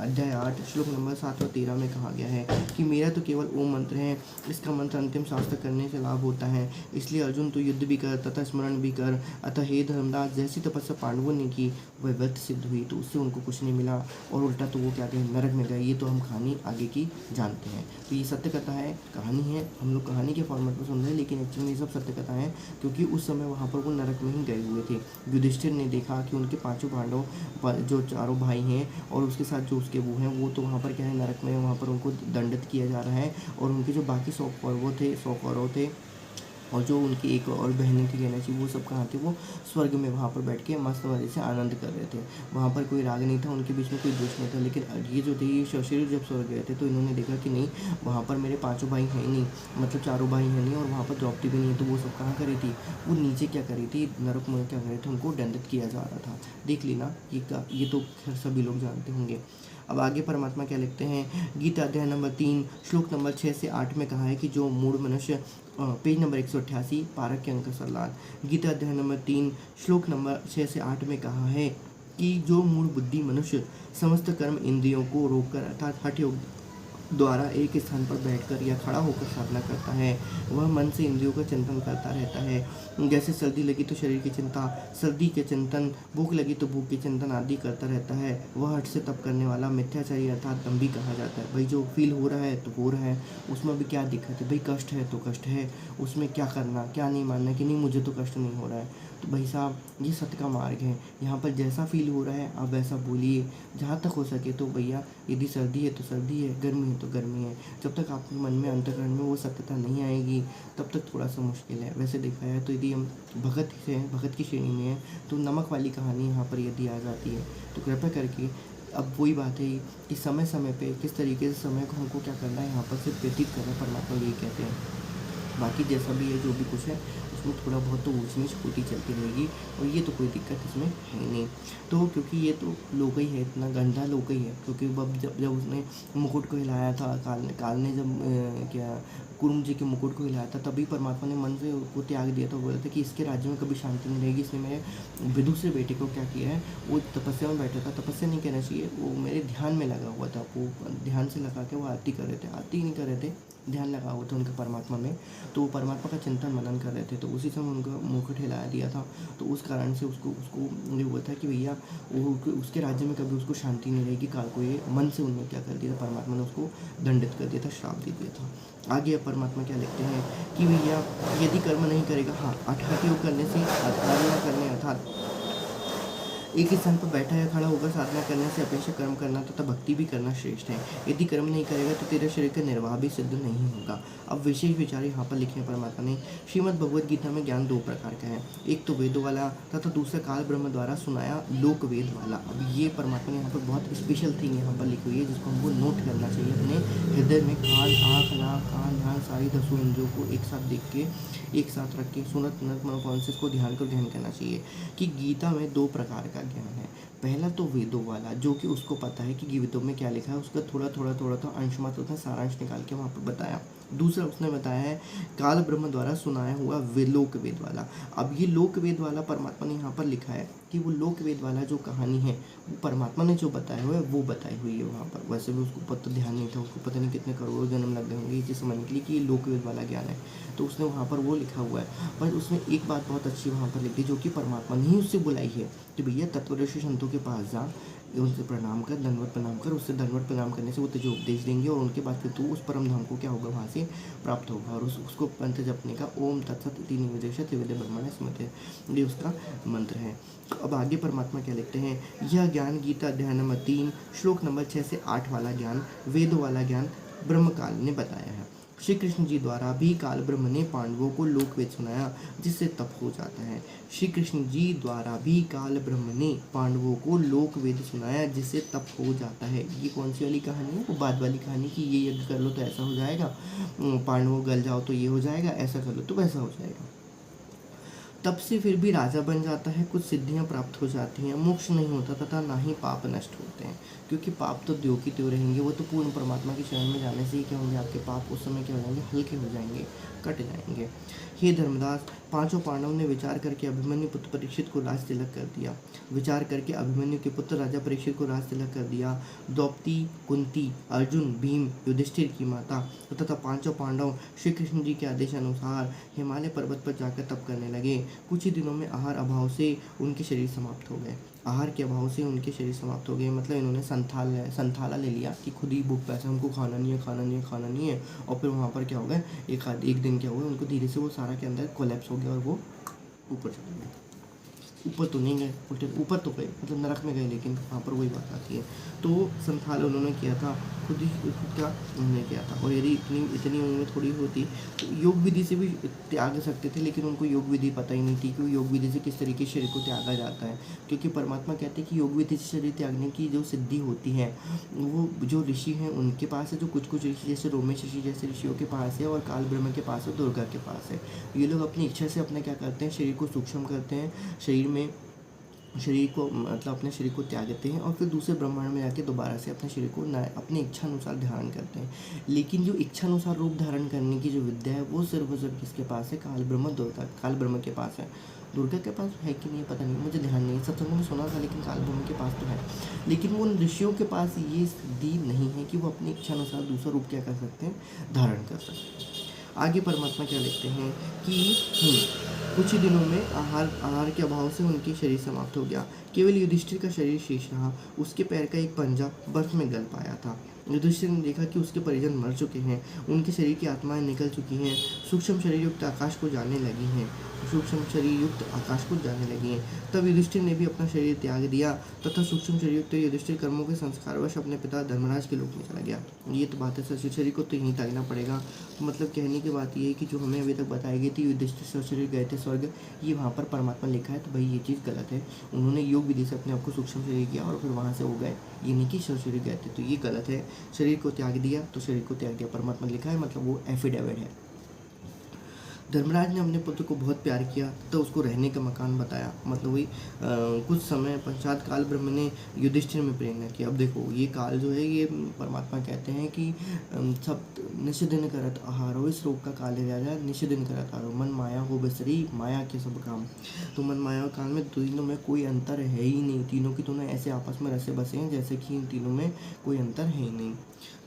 अध्याय 8 श्लोक नंबर 7 और 13 में कहा गया है कि मेरा तो केवल ओम मंत्र है, इसका मंत्र अंतिम शास्त्र करने से लाभ होता है। इसलिए अर्जुन तो युद्ध भी कर तथा स्मरण भी कर। अतः हे धर्मदास, जैसी तपस्या पांडवों ने की वह व्यर्थ सिद्ध हुई, तो उससे उनको कुछ नहीं मिला, और उल्टा तो वो क्या गए, नरक में गए। ये तो हम कहानी आगे की जानते हैं। तो ये सत्य कथा है, कहानी है, हम लोग कहानी के फॉर्मेट में सुन रहे हैं, लेकिन एक्चुअली ये सब सत्य कथा है, क्योंकि उस समय वहाँ पर वो नरक में ही गए हुए थे। युधिष्ठिर ने देखा कि उनके 5 पांडव जो 4 भाई हैं और उसके साथ जो उसके वो हैं, वो तो वहाँ पर क्या है, नरक में, वहाँ पर उनको दंडित किया जा रहा है, और उनके जो बाकी 100 कौरव थे और जो उनकी एक और बहनें थी कहना चाहिए, वो सब कहाँ थे, वो स्वर्ग में वहाँ पर बैठ के मस्त मजे से आनंद कर रहे थे। वहाँ पर कोई राग नहीं था, उनके बीच में कोई दोष नहीं था। लेकिन ये जो थे, ये शरीर जब स्वर्ग गए थे, तो इन्होंने देखा कि नहीं, वहाँ पर मेरे 5 भाई हैं नहीं, मतलब 4 भाई हैं नहीं, और वहाँ पर द्रौपदी भी नहीं है। तो वो सब कहाँ करी थी, वो नीचे क्या करी थी, नरक में क्या करे थे, उनको दंडित किया जा रहा था। देख लेना, ये तो सभी लोग जानते होंगे। अब आगे परमात्मा क्या लिखते हैं, गीता अध्याय नंबर 3 श्लोक नंबर 6 से 8 में कहा है कि जो मूढ़ मनुष्य, पेज नंबर 188 पारक के अंक सरलाल। गीता अध्याय नंबर 3 श्लोक नंबर 6 से 8 में कहा है कि जो मूढ़ बुद्धि मनुष्य समस्त कर्म इंद्रियों को रोककर अर्थात हठ योग द्वारा एक स्थान पर बैठकर या खड़ा होकर साधना करता है, वह मन से इंद्रियों का चिंतन करता रहता है। जैसे सर्दी लगी तो शरीर की चिंता, सर्दी के चिंतन, भूख लगी तो भूख के चिंतन आदि करता रहता है, वह हठ से तप करने वाला मिथ्याचारी अर्थात दम्भी कहा जाता है। भाई जो फील हो रहा है तो हो रहा है, उसमें भी क्या दिक्कत है, भाई कष्ट है तो कष्ट है, उसमें क्या करना, क्या नहीं मानना कि नहीं मुझे तो कष्ट नहीं हो रहा है। तो भाई साहब ये सत्य का मार्ग है, यहाँ पर जैसा फील हो रहा है आप वैसा बोलिए। जहाँ तक हो सके तो भैया यदि सर्दी है तो सर्दी है, गर्मी है तो गर्मी है, जब तक आपके मन में अंतःकरण में वो सत्यता नहीं आएगी तब तक थोड़ा सा मुश्किल है। वैसे देखा जाए तो यदि हम भगत से हैं, भगत की श्रेणी में है, तो नमक वाली कहानी यहाँ पर यदि आ जाती है तो कृपया करके अब वही बात है कि समय समय पे किस तरीके से समय को हमको क्या करना है यहाँ पर सिर्फ व्यतीत करना, परमात्मा यही कहते हैं। बाकी जैसा भी है जो भी कुछ है उसमें थोड़ा बहुत तो ऊंच नीच होती चलती रहेगी, और ये तो कोई दिक्कत इसमें है नहीं। तो क्योंकि ये तो लोग ही है, इतना गंदा लोग ही है, क्योंकि जब उसने मुकुट को हिलाया था, काल ने जब क्या कुरुम जी के मुकुट को हिलाया था, तभी परमात्मा ने मन से उसको त्याग दिया था। बोला था कि इसके राज्य में कभी शांति नहीं रहेगी। इसने मेरे विदुषी बेटे को क्या किया है, वो तपस्या में बैठा था, तपस्या नहीं कहना चाहिए, वो मेरे ध्यान में लगा हुआ था, वो ध्यान से लगा के वो आरती कर रहे थे, आरती नहीं कर रहे थे, ध्यान लगा हुआ था उनका परमात्मा में, तो वो परमात्मा का चिंतन मनन कर रहे थे, तो उसी समय उनका मुकुट हिला दिया था। तो उस कारण से उसको ये हुआ था कि भैया वो उसके राज्य में कभी उसको शांति नहीं रहेगी। काल को ये मन से उन्होंने क्या कर दिया था, परमात्मा ने उसको दंडित कर दिया था, श्राप दे दिया था। आगे परमात्मा क्या लिखते हैं कि भैया यदि कर्म नहीं करेगा, हाँ हठ योग करने से आराधना करने अर्थात एक ही स्थान पर बैठा या खड़ा होकर साधना करने से अपेक्षा कर्म करना तथा भक्ति भी करना श्रेष्ठ है। यदि कर्म नहीं करेगा तो तेरे शरीर का निर्वाह भी सिद्ध नहीं होगा। अब विशेष विचार यहाँ पर लिखे हैं परमात्मा ने। श्रीमद् भगवद गीता में ज्ञान दो प्रकार का है, एक तो वेदों वाला तथा दूसरा काल ब्रह्म द्वारा सुनाया लोक वेद वाला। अब ये परमात्मा ने यहाँ पर बहुत स्पेशल थिंग यहाँ पर लिखी हुई है, जिसको हमको नोट करना चाहिए अपने हृदय में। कान, आँख, नाक, कान, ध्यान सारी 10 इंद्रियों को एक साथ देख के, एक साथ रख के सुनत मनोकॉन्सियस को ध्यान कर ग्रहण करना चाहिए कि गीता में दो प्रकार का ज्ञान है। पहला तो वेदों वाला, जो कि उसको पता है कि वेदों में क्या लिखा है, उसका थोड़ा थोड़ा अंश मात्र उसने सारांश निकाल के वहाँ पर बताया। दूसरा उसने बताया है काल ब्रह्म द्वारा सुनाया हुआ लोक वेद वाला। अब ये लोक वेद वाला परमात्मा ने यहाँ पर लिखा है कि वो लोक वेद वाला जो कहानी है वो परमात्मा ने जो बताया हुआ है वो बताई हुई है वहाँ पर। वैसे भी उसको पता ध्यान नहीं था, उसको पता नहीं कितने करोड़ों जन्म लग गए होंगे ये चीज़ समझने के लिए कि ये लोक वेद वाला ज्ञान है, तो उसने वहाँ पर वो लिखा हुआ है। पर उसने एक बात बहुत अच्छी वहाँ पर लिखी जो कि परमात्मा ने ही उससे बुलाई है कि भैया तत्वदर्शी संतों के पास जा, उनसे प्रणाम कर, दंडवत प्रणाम कर। उससे दंडवत प्रणाम करने से वो तुझे उपदेश देंगे और उनके बाद फिर तू उस परम धाम को क्या होगा वहाँ से प्राप्त होगा। और उसको पंथ जपने का ओम तत्सत इति निवेदेश त्रिविधे ब्रह्मण स्मृते, ये उसका मंत्र है। तो अब आगे परमात्मा क्या लिखते हैं, यह ज्ञान गीता अध्याय नंबर 3 श्लोक नंबर 6 से 8 वाला ज्ञान, वेदों वाला ज्ञान ब्रह्मकाल ने बताया है। श्री कृष्ण जी द्वारा भी काल ब्रह्म ने पांडवों को लोकवेद सुनाया जिससे तप हो जाता है। श्री कृष्ण जी द्वारा भी काल ब्रह्म ने पांडवों को लोकवेद सुनाया जिससे तप हो जाता है। ये कौन सी वाली कहानी है, वो बाद वाली कहानी कि ये यज्ञ कर लो तो ऐसा हो जाएगा, पांडवों गल जाओ तो ये हो जाएगा, ऐसा कर लो तो वैसा हो जाएगा। तब से फिर भी राजा बन जाता है, कुछ सिद्धियां प्राप्त हो जाती हैं, मोक्ष नहीं होता तथा ना ही पाप नष्ट होते हैं, क्योंकि पाप तो द्यो की त्यों रहेंगे। वो तो पूर्ण परमात्मा की शरण में जाने से ही क्या होंगे, आपके पाप उस समय क्या हो जाएंगे, हल्के हो जाएंगे, कट जाएंगे। हे धर्मदास, पांचों पांडवों ने विचार करके अभिमन्यु पुत्र परीक्षित को राज तिलक कर दिया। विचार करके अभिमन्यु के पुत्र राजा परीक्षित को राज तिलक कर दिया। द्रौपदी, कुंती, अर्जुन, भीम, युधिष्ठिर की माता तथा पांचों पांडव श्री कृष्ण जी के आदेश अनुसार हिमालय पर्वत पर जाकर तप करने लगे। कुछ ही दिनों में आहार अभाव से उनके शरीर समाप्त हो गए। आहार के अभाव से उनके शरीर समाप्त हो गए, मतलब इन्होंने संथाला ले लिया कि खुद ही भूख पैसा हमको खाना नहीं है, खाना नहीं है, खाना नहीं है। और फिर वहाँ पर क्या हो गया, एक दिन क्या हुआ, उनको धीरे से वो सारा के अंदर कोलैप्स हो गया और वो ऊपर चले गए। ऊपर तो नहीं गए, उल्टे ऊपर तो गए, मतलब नरक में गए, लेकिन वहाँ पर वही बात आती है। तो संथाल उन्होंने किया था, खुद का उन्होंने किया था। और यदि इतनी उनमें थोड़ी होती तो योग विधि से भी त्याग सकते थे, लेकिन उनको योग विधि पता ही नहीं थी कि योग विधि से किस तरीके से शरीर को त्यागा जाता है। क्योंकि परमात्मा कहते हैं कि योग विधि से शरीर त्यागने की जो सिद्धि होती है वो जो ऋषि हैं उनके पास है, जो कुछ ऋषि जैसे रोमेश ऋषि जैसे ऋषियों के पास है, और काल ब्रह्म के पास है, दुर्गा के पास है। ये लोग अपनी इच्छा से अपना क्या करते हैं, शरीर को सूक्ष्म करते हैं, शरीर में शरीर को मतलब अपने शरीर को त्यागते हैं और फिर दूसरे ब्रह्मांड में जाके दोबारा से अपने शरीर को नए अपनी इच्छा अनुसार धारण करते हैं। लेकिन जो इच्छा अनुसार रूप धारण करने की जो विद्या है वो सिर्फ और सिर्फ किसके पास है? काल ब्रह्म के पास है। दुर्गा के पास है कि नहीं पता नहीं, मुझे ध्यान नहीं है, सत्संग में सुना था, लेकिन काल ब्रह्म के पास तो है। लेकिन वो ऋषियों के पास ये सिद्धि नहीं है कि वो अपनी इच्छा अनुसार दूसरा रूप क्या कर सकते हैं? धारण कर सकते हैं। आगे परमात्मा क्या लिखते हैं कि कुछ ही दिनों में आहार के अभाव से उनके शरीर समाप्त हो गया। केवल युधिष्ठिर का शरीर शेष रहा। उसके पैर का एक पंजा बर्फ में गल पाया था। युधिष्ठिर ने देखा कि उसके परिजन मर चुके हैं, उनके शरीर की आत्माएं निकल चुकी हैं, सूक्ष्म शरीर युक्त आकाश को जानने लगी हैं। तब युधिष्ठिर ने भी अपना शरीर त्याग दिया तथा सूक्ष्म शरीर युक्त युधिष्ठिर कर्मों के संस्कारवश अपने पिता धर्मराज के लोक में चला गया। ये तो बात है, सचिव शरीर को तो यहीं त्यागना पड़ेगा। तो मतलब कहने की बात ये है कि जो हमें अभी तक बताई गई थी युधिष्ठिर शरीर गए थे स्वर्ग, ये वहाँ पर परमात्मा लिखा है, तो भाई ये चीज़ गलत है। उन्होंने योग विधि से अपने आप को सूक्ष्म शरीर किया और फिर वहाँ से हो गए, ये नहीं कि शरीर गए थे, तो ये गलत है। शरीर को त्याग दिया तो शरीर को त्याग दिया, परमात्मा लिखा है, मतलब वो एफिडेविट है। धर्मराज ने अपने पुत्र को बहुत प्यार किया तो उसको रहने का मकान बताया। मतलब वही कुछ समय पश्चात काल ब्रह्म ने युधिष्ठिर में प्रेरणा की। अब देखो ये काल जो है, ये परमात्मा कहते हैं कि सब निषिदिन करत आहारो, इस रोग का काल है राजा, निषिदिन करत आहारो, मन माया हो बसरी, माया के सब काम। तो मन माया काल में तीनों में कोई अंतर है ही नहीं, तीनों की दोनों ऐसे आपस में रसे बसे हैं जैसे कि इन तीनों में कोई अंतर है ही नहीं।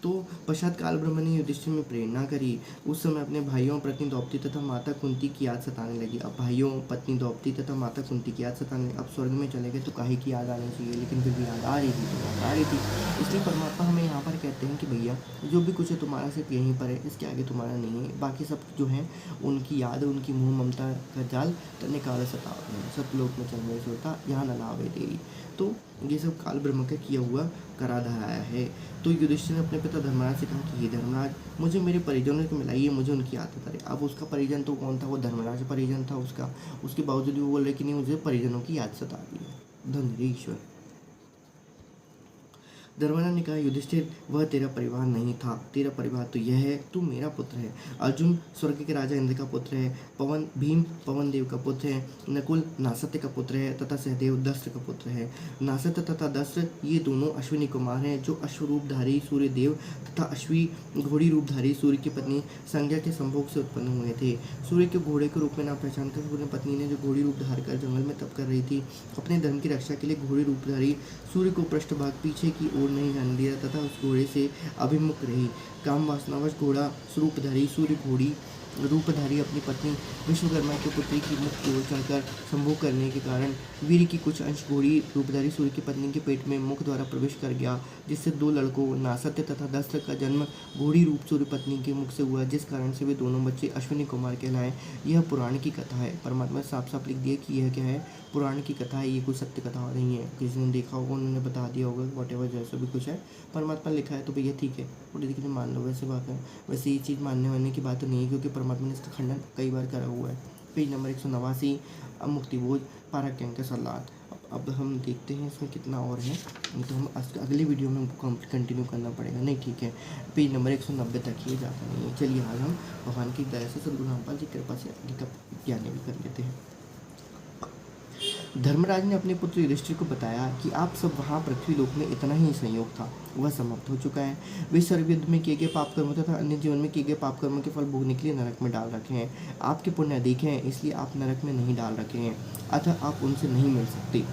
तो पश्चात काल ब्रह्म ने युधिष्ठिर में प्रेरणा करी। उस समय अपने भाइयों, पत्नी द्रौपदी तथा माता कुंती की याद सताने लगी। अब भाइयों, पत्नी द्रौपदी तथा माता कुंती की याद सताने, अब स्वर्ग में चले गए तो काहे की याद आनी चाहिए, लेकिन फिर भी याद आ रही थी, तो याद आ रही थी। इसलिए परमात्मा हमें यहाँ पर कहते हैं कि भैया जो भी कुछ है तुम्हारा सिर्फ यहीं पर है, इसके आगे तुम्हारा नहीं है। बाकी सब जो है उनकी याद, उनकी मोह ममता का जाल निकाल सतावत नहीं, सब लोग में चल रही सोता, यहाँ न लावे तेरी। तो ये सब काल ब्रह्म का किया हुआ करा धराया है। तो युधिष्ठिर ने अपने पिता धर्मराज से कहा कि ये धर्मराज, मुझे मेरे परिजनों को मिलाइए, मुझे उनकी याद करे। अब उसका परिजन तो कौन था? वो धर्मराज परिजन था उसका। उसके बावजूद भी वो बोल रहे कि नहीं, मुझे परिजनों की याद सता रही है। धन्य ईश्वर। धर्मराज ने कहा, युधिष्ठिर वह तेरा परिवार नहीं था, तेरा परिवार तो यह है, तू मेरा पुत्र है। अर्जुन स्वर्ग के राजा इंद्र का पुत्र है, भीम पवन देव का पुत्र है, नकुल नासत्य का पुत्र है तथा सहदेव दस्त्र का पुत्र है। नासत्य तथा दस्त्र ये दोनों अश्विनी कुमार हैं, जो अश्वरूपधारी सूर्य देव तथा अश्वी घोड़ी रूपधारी सूर्य की पत्नी संज्ञा के संभोग से उत्पन्न हुए थे। सूर्य के घोड़े के रूप में नाम पहचान कर सूर्य पत्नी ने, जो घोड़ी रूप धार कर जंगल में तप कर रही थी, अपने धर्म की रक्षा के लिए घोड़ी रूपधारी सूर्य को पृष्ठभाग पीछे की ओर नहीं जाने दिया तथा उस घोड़े से अभिमुख रही। काम वासनावश घोड़ा स्वरूपधारी सूर्य घोड़ी रूपधारी अपनी पत्नी विश्वकर्मा के पुत्री की मुख की ओर चढ़कर संभोग करने के कारण वीर की कुछ अंश घोड़ी रूपधारी सूर्य की पत्नी के पेट में मुख द्वारा प्रवेश कर गया, जिससे दो लड़कों नासत्य तथा दस्त्र का जन्म घोड़ी रूप सूर्य पत्नी के मुख से हुआ, जिस कारण से वे दोनों बच्चे अश्विनी कुमार कहलाए। यह पुराण की कथा है। परमात्मा साफ साफ लिख दिया कि यह क्या है, पुराण की कथा है, ये कोई सत्य कथा नहीं है। किसी ने देखा होगा, उन्होंने बता दिया होगा, वॉटेवर जैसा भी कुछ है परमात्मा लिखा है तो भैया ठीक है, उन्हें देखिए मान लो, वैसे बात है। वैसे ये चीज़ मानने वाने की बात नहीं है, क्योंकि परमात्मा ने इसका खंडन कई बार करा हुआ है। पेज नंबर 189 अब मुक्तिबोध पाराक्यांक सलाद। अब हम देखते हैं इसमें कितना और है, नहीं तो हम अगली वीडियो में हमको कंटिन्यू करना पड़ेगा। नहीं ठीक है, पेज नंबर 190 तक ही जाता नहीं है। चलिए आज हम भगवान की दया से सद्गुरु रामपाल जी कृपा से आगे का ज्ञान भी कर लेते हैं। धर्मराज ने अपने पुत्र युधिष्ठिर को बताया कि आप सब वहाँ पृथ्वी लोक में इतना ही संयोग था, वह समाप्त हो चुका है। वे सर्व युद्ध में किए गए पाप कर्म तथा अन्य जीवन में किए गए पाप कर्मों के फल भोगने के लिए नरक में डाल रखे हैं। आपके पुण्य अधिक हैं, इसलिए आप नरक में नहीं डाल रखे हैं, अतः आप उनसे नहीं मिल सकते।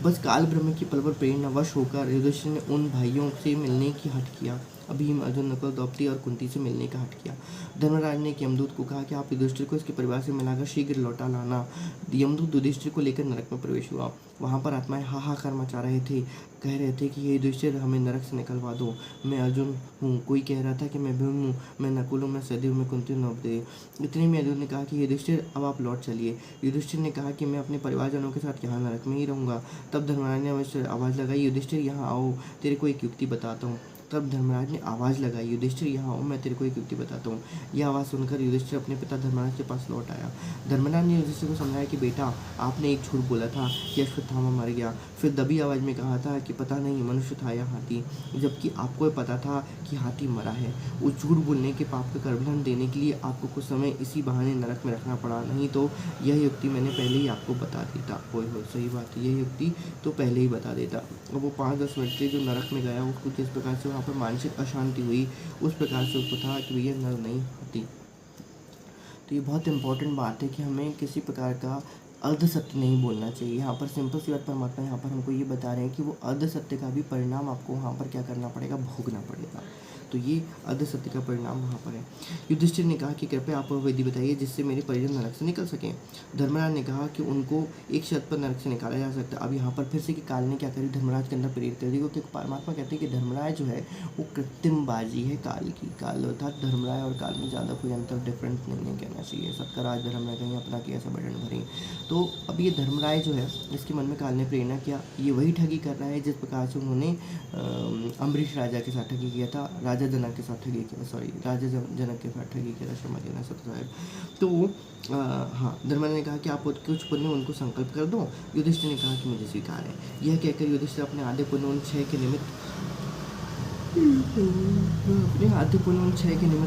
बस काल ब्रह्म की पल पर प्रेरणावश होकर युधिष्ठिर ने उन भाइयों से मिलने की हट किया। भीम, अर्जुन, नकुल, द्रौपदी और कुंती से मिलने का हट किया। धर्मराज ने एक यमदूत को कहा कि आप युधिष्ठिर को इसके परिवार से मिलाकर शीघ्र लौटा लाना। यमदूत युधिष्ठिर को लेकर नरक में प्रवेश हुआ। वहाँ पर आत्माएं हाहाकार मचा रहे थे, कह रहे थे कि ये युधिष्ठिर हमें नरक से निकलवा दो। मैं अर्जुन हूँ, कोई कह रहा था कि मैं भीम हूँ, मैं नकुल हूँ, मैं सहदेव, मैं कुंती हूँ, द्रौपदी। इतने में अर्जुन ने कहा कि युधिष्ठिर अब आप लौट चलिए। युधिष्ठिर ने कहा कि मैं अपने परिवारजनों के साथ यहाँ नरक में ही रहूँगा। तब धर्मराज ने अवश्य आवाज़ लगाई, युधिष्ठिर यहाँ आओ, तेरे को एक युक्ति बताता हूँ। तब धर्मराज ने आवाज़ लगाई, युधिष्ठिर यहाँ हूँ, मैं तेरे को एक युक्ति बताता हूँ। यह आवाज़ सुनकर युधिष्ठिर अपने पिता धर्मराज के पास लौट आया। धर्मराज ने युधिष्ठिर को समझाया कि बेटा, आपने एक झूठ बोला था कि अश्वत्थामा मर गया, फिर दबी आवाज़ में कहा था कि पता नहीं मनुष्य था या हाथी, जबकि आपको पता था कि हाथी मरा है। उस झूठ बोलने के पाप का कर्मदंड देने के लिए आपको कुछ समय इसी बहाने नरक में रखना पड़ा, नहीं तो यह युक्ति मैंने पहले ही आपको बता देता। ओए हो, सही बात है, यह युक्ति तो पहले ही बता देता। और वो 5-10 मिनट के जो नरक में गया, उसको जिस प्रकार से वहाँ पर मानसिक अशांति हुई, उस प्रकार से उसको था कि भैया नर नहीं हाथी। तो ये बहुत इंपॉर्टेंट बात है कि हमें किसी प्रकार का अर्ध सत्य नहीं बोलना चाहिए। यहाँ पर सिंपल सी बात परमात्मा यहाँ पर हमको ये बता रहे हैं कि वो अर्ध सत्य का भी परिणाम आपको वहाँ पर क्या करना पड़ेगा, भोगना पड़ेगा। तो ये अर्ध सत्य का परिणाम वहाँ पर है। युधिष्ठिर ने कहा कि कृपया आप वह विधि बताइए जिससे मेरे परिजन नरक से निकल सकें। धर्मराज ने कहा कि उनको एक शर्त पर नरक से निकाला जा सकता है। अब यहाँ पर फिर से कि काल ने क्या करी, धर्मराज के अंदर प्रेरित कर दी, क्योंकि परमात्मा कहते हैं कि धर्मराज जो है वो कृत्रिमबाजी है काल की। काल अर्थात धर्मराज और काल में ज़्यादा कोई अंतर डिफरेंस नहीं है कहना चाहिए। सबका राज धर्म है, कहीं अपना किया सब बटन भरी। तो अब ये धर्मराय जो है, इसके मन में काल ने प्रेरणा किया, ये वही ठगी कर रहा है जिस प्रकार से उन्होंने अम्बरीश राजा के साथ ठगी किया था, राजा जनक के साथ ठगी किया, राजा जनक के साथ ठगी किया था, क्षमा देना सब साहब। तो हाँ, धर्मराज ने कहा कि आप कुछ पुण्य उनको संकल्प कर दो। युधिष्ठिर ने कहा कि मुझे स्वीकार है। यह कहकर युधिष्ठिर अपने आधे पुण्य उन 6 के निमित्त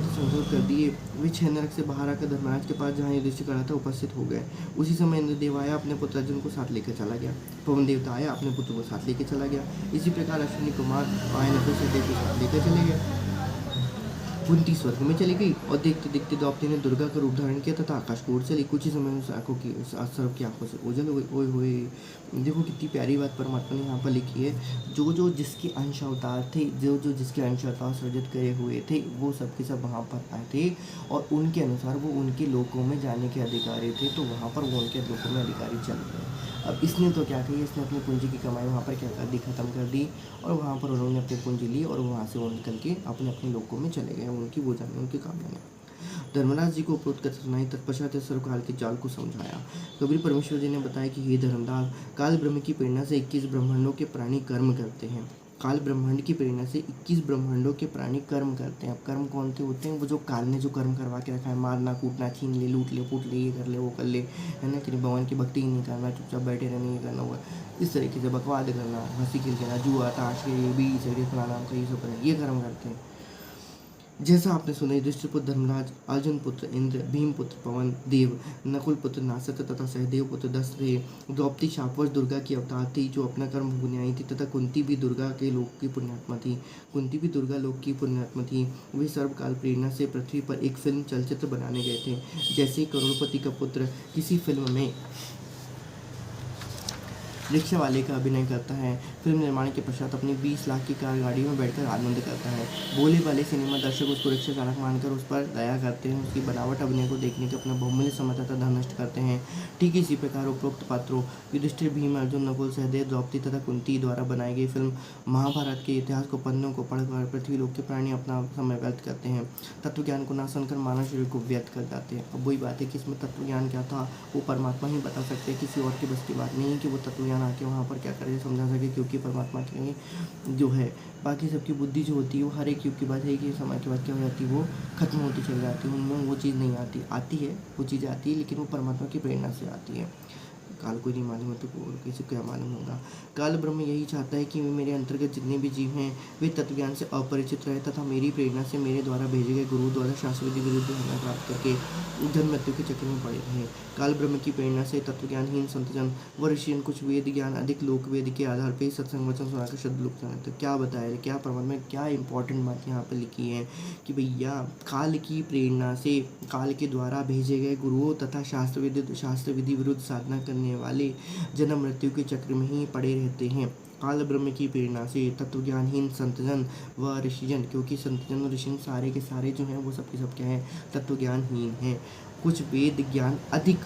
संकल्प कर दिए। वे 6 नरक से बाहर आकर धर्मराज के पास जहाँ युधिष्ठिर खड़ा था उपस्थित हो गए। उसी समय इंद्रदेव आया, अपने पुत्र अर्जुन को साथ लेकर चला गया। पवन देवता आया, अपने पुत्र को साथ लेकर चला गया। इसी प्रकार अश्विनी कुमार आयन सहदेव को साथ लेकर चले गए। कुंती स्वर्ग में चली गई और देखते देखते द्रौपदी ने दुर्गा का रूप धारण किया तथा आकाश को ओर चली। कुछ ही समय में आंखों की सर्व की आंखों से ओझल हो गई। ओए होए, देखो कितनी प्यारी बात परमात्मा ने यहाँ पर लिखी है। जो जो जिसके अंश अवतार थे, जो जो जिसके अंश अवतार सृजित करे हुए थे, वो सब के सब वहाँ पर आए थे और उनके अनुसार वो उनके लोकों में जाने के अधिकारी थे। तो वहाँ पर वो उनके लोकों में अधिकारी चल गए। अब इसने तो क्या कही, इसने अपनी पूंजी की कमाई वहाँ पर क्या कर दी, खत्म कर दी और वहाँ पर उन्होंने अपनी पूंजी ली और वहाँ से वो निकल के अपने अपने लोकों में चले गए, उनकी वो जाने उनकी कामना में। धर्मराज जी को उपरोक्त कर सुनाई, तत्पश्चात सर्वकाल के जाल को समझाया। कबीर परमेश्वर जी ने बताया कि हे धर्मदास, काल ब्रह्म की प्रेरणा से 21 ब्रह्मांडों के प्राणी कर्म करते हैं। काल ब्रह्मांड की प्रेरणा से 21 ब्रह्मांडों के प्राणी कर्म करते हैं। अब कर्म कौन से होते हैं, वो जो काल ने जो कर्म करवा के रखा है, मारना कूटना, छीन ले, लूट ले, फूट ले, ये कर ले, वो कर ले, है ना, कि भगवान की भक्ति ही नहीं करना, चुपचाप बैठे रहना, ये करना होगा, इस तरीके से बकवाद करना, हंसी खेल करना, जुआ ताश के बीड़ी सिगरेट फलाना ये सब करना, ये कर्म करते हैं। जैसा आपने सुना, युधिष्ठिर पुत्र धर्मराज, अर्जुन पुत्र इंद्र, भीम पुत्र पवन देव, नकुल पुत्र नासक तथा सहदेव पुत्र दस थे। द्रौपदी शापवश दुर्गा की अवतार थी जो अपना कर्म भोगने आई थी, तथा कुंती भी दुर्गा के लोक की पुण्यात्मा थी। कुंती भी दुर्गा लोक की पुण्यात्मा थी। वे सर्वकाल प्रेरणा से पृथ्वी पर एक फिल्म चलचित्र बनाने गए थे। जैसे करोड़पति का पुत्र किसी फिल्म में रिक्शा वाले का अभिनय करता है, फिल्म निर्माण के पश्चात अपनी 20 लाख की कार गाड़ी में बैठकर आनंद करता है। भोले वाले सिनेमा दर्शक उसको रिक्शा चालक मानकर उस पर दया करते हैं, उसकी बनावट अभिनय को देखने के अपना बहुमूल्य समय तथा धन नष्ट करते हैं। ठीक इसी प्रकार उपरोक्त पात्रों युधिष्ठिर, भीम, अर्जुन, नकुल, सहदेव, द्रौपदी तथा कुंती द्वारा बनाई गई फिल्म महाभारत के इतिहास को पन्नों को पढ़कर पृथ्वी लोक के प्राणी अपना समय व्यर्थ करते हैं। तत्व ज्ञान को ना सुनकर मानव शरीर को व्यर्थ कर जाते हैं। अब वही बात है कि इसमें तत्व ज्ञान क्या था वो परमात्मा ही बता सकते हैं, किसी और की बस की बात नहीं है कि वो तत्व ज्ञान आके वहाँ पर क्या करे समझा सके, क्योंकि परमात्मा के जो है बाकी सबकी बुद्धि जो होती है वो हर एक युग की बात है कि समय के बाद क्या हो जाती है, वो खत्म होती चली जाती है, उनमें वो चीज़ नहीं आती है वो चीज़ आती है, लेकिन वो परमात्मा की प्रेरणा से आती है। काल को नहीं मालूम है तो किसी को क्या मालूम होगा। काल ब्रह्म यही चाहता है कि मेरे अंतर्गत जितने भी जीव हैं वे तत्वज्ञान से अपरिचित रहे तथा मेरी प्रेरणा से मेरे द्वारा भेजे गए गुरु द्वारा शास्त्र विधि विरुद्ध होना प्राप्त करके धन मृत्यु के चक्र में पड़े रहे। काल ब्रह्म की प्रेरणा से तत्वज्ञानहीन संतजन व ऋषियन कुछ वेद ज्ञान अधिक लोक वेद के आधार पर सत्संग वचन सुनाकर शुद्ध लोक जाने। तो क्या बताया, क्या परमात्मा क्या इंपॉर्टेंट बात यहाँ पर लिखी है कि भैया काल की प्रेरणा से काल के द्वारा भेजे गए गुरुओं तथा शास्त्र विधि विरुद्ध साधना करने वाले जन्म मृत्यु के चक्र में ही पड़े रहते हैं। काल ब्रह्म की प्रेरणा से तत्वज्ञानहीन संतजन व ऋषिजन, क्योंकि संतजन और ऋषि सारे के सारे जो हैं वो सबके सब क्या हैं, तत्वज्ञानहीन हैं। कुछ वेद ज्ञान अधिक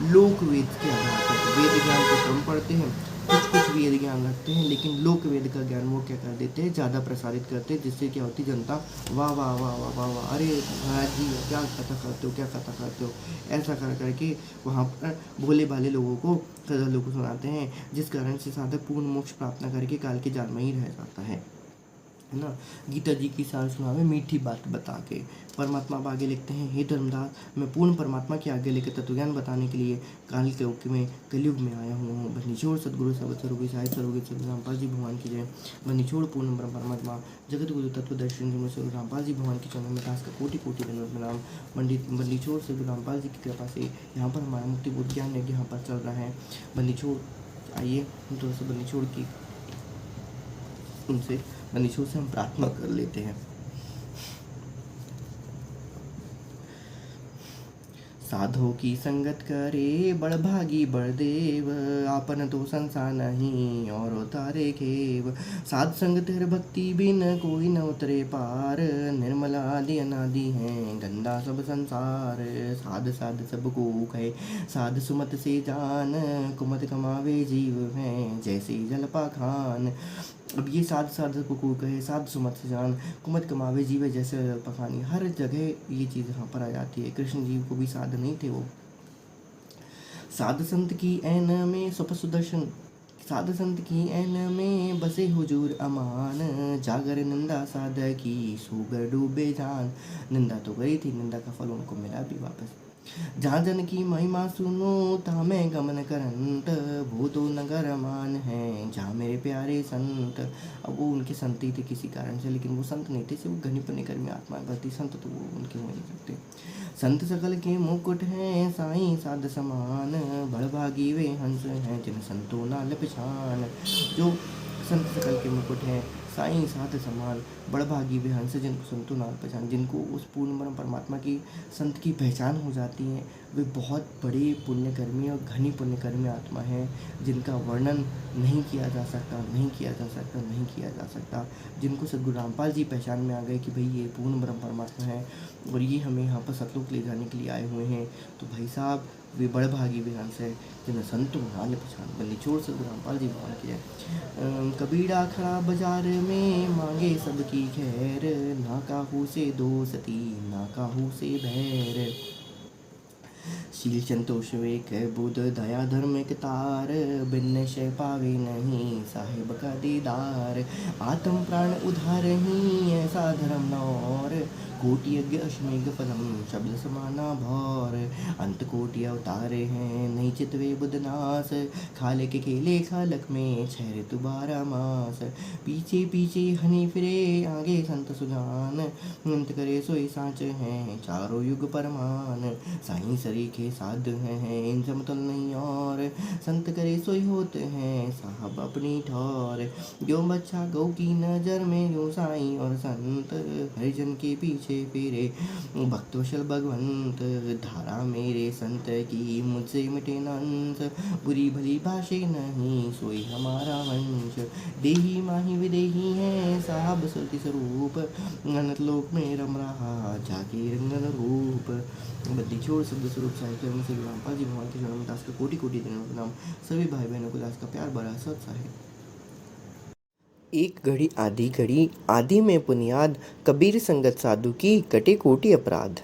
लोक वेद के आधार पर वेद ज्ञान को कम पढ़ते हैं, कुछ वेद ज्ञान रखते हैं, लेकिन लोक वेद का ज्ञान वो क्या कर देते हैं, ज़्यादा प्रसारित करते हैं, जिससे क्या होती जनता वाह वाह वाह वाह वाह वाह, अरे महाराज जी क्या कथा करते हो, क्या कथा करते हो, ऐसा कर करके वहाँ पर भोले भाले लोगों को श्रद्धालुओं को सुनाते हैं, जिस कारण से साधक पूर्ण मोक्ष प्राप्त न करके काल के जाल में ही रह जाता है ना। गीता जी की सार सुनावे मीठी बात बता के। परमात्मा अब आगे लिखते हैं, हे धर्मदास, मैं पूर्ण परमात्मा के आगे लेकर तत्वज्ञान बताने के लिए काल के युग में कलयुग में आया हूँ। बंदीछोड़ सदगुरु सर्वस्वरूपी साहिब सर्वोगित सदगुरु रामपाल जी भगवान की जय। बंदीछोड़ पूर्ण ब्रह्म परमात्मा जगत गुरु तत्वदर्शन स्वरूप रामपाल जी भगवान के चरणों में दास का कोटि कोटि धन्यवाद प्रणाम। बंदीछोड़ सदगुरु रामपाल जी की कृपा से यहाँ पर हमारा मुक्ति बोध ज्ञान यज्ञ यहाँ पर चल रहा है। बंदीछोड़ आइए हम थोड़ा सा बंदीछोड़ की उनसे बंदीछोड़ से हम प्रार्थना कर लेते हैं। साधो की संगत करे बड़भागी बड़देव, आपन तो संसार नहीं और उतारे खेव। साध संग तेर भक्ति बिन कोई न उतरे पार, निर्मला आदि अनादि है गंदा सब संसार। साध साध सबको कहे साध सुमत से जान, कुमत कमावे जीव है जैसे जल पाखान। अब ये साध साधक को कहे साध सुमत से जान, कुमत कमावे जीवे जैसे पखानी, हर जगह ये चीज़ यहाँ पर आ जाती है। कृष्ण जी को भी साध नहीं थे वो। साध संत की ऐन में सुप सुदर्शन, साध संत की ऐन में बसे हुजूर अमान, जागर निंदा साध की सूगर डूबे जान। निंदा तो गई थी, निंदा का फल उनको मिला भी वापस। जहाँ जन की महिमा सुनो तामे गमन करंत, वो तो नगर मान है जहाँ मेरे प्यारे संत। अब वो उनके संत ही थे किसी कारण से, लेकिन वो संत नहीं थे, सिर्फ घनी पुण्य कर्मी आत्मा भक्ति, संत तो वो उनके हो नहीं सकते। संत सकल के मुकुट हैं साईं साध समान, बड़भागी वे हंस हैं जिन संतों नाल पहचान। जो संत सकल के मुकुट हैं साईं साध समान, बड़भागी वे हंस जिनको संतों नाल पहचान, जिनको उस पूर्ण ब्रह्म परमात्मा की संत की पहचान हो जाती है, वे बहुत बड़े पुण्यकर्मी और घनी पुण्यकर्मी आत्मा है, जिनका वर्णन नहीं किया जा सकता, नहीं किया जा सकता, नहीं किया जा सकता। जिनको सदगुरु रामपाल जी पहचान में आ गए कि भाई ये पूर्ण ब्रह्म परमात्मा है और ये हमें यहाँ पर सतलोक ले जाने के लिए आए हुए हैं, तो भाई साहब वे बड़भागी वे हंस है जिन्हें संतों नाल पहचान। बंदीछोड़ सदगुरु रामपाल जी भगवान की जय। कबीरा खड़ा बाजार में मांगे सबकी खैर, ना काहू से दोस्ती ना काहू से बैर। शील संतोष विवेक बुध दया धर्म एक तार, बिन शय पावे नहीं साहिब का दीदार। आत्म प्राण उधार ही ऐसा धर्म न और, कोटि यज्ञ अश्मेघ पदम शब्द समाना भौर। अंत कोटि अवतारे हैं नहीं चितवे बुधनास, खाले के खेले खालक में छह ऋतु 12 मास। पीछे पीछे हनी फिरे आगे संत सुजान, अंत करे सोई साँच हैं चारों युग परमान। साईं सरीखे साध हैं इन समतल नहीं और, संत करे सोई होते हैं साहब अपनी ठौर। जो बच्चा गौ की नजर में यो साईं और संत, हरिजन के पीछे फिरे भक्तवशल भगवंत। धारा मेरे संत की मुझसे मिटे न अंत, बुरी भली भाषे नहीं सोई हमारा वंश। देही माही विदेही है साहब सती स्वरूप, अनंत लोक में रम रहा जाके रंगन रूप। बंदीछोड़ शब्द स्वरूप साहित्य में श्री रामपाल जी भगवान के चरणों में दास का कोटि कोटि प्रणाम। सभी भाई बहनों को दास का प्यार भरा सत साहिब। एक घड़ी आधी घड़ी आदि में बुनियाद, कबीर संगत साधु की कटे कोटि अपराध।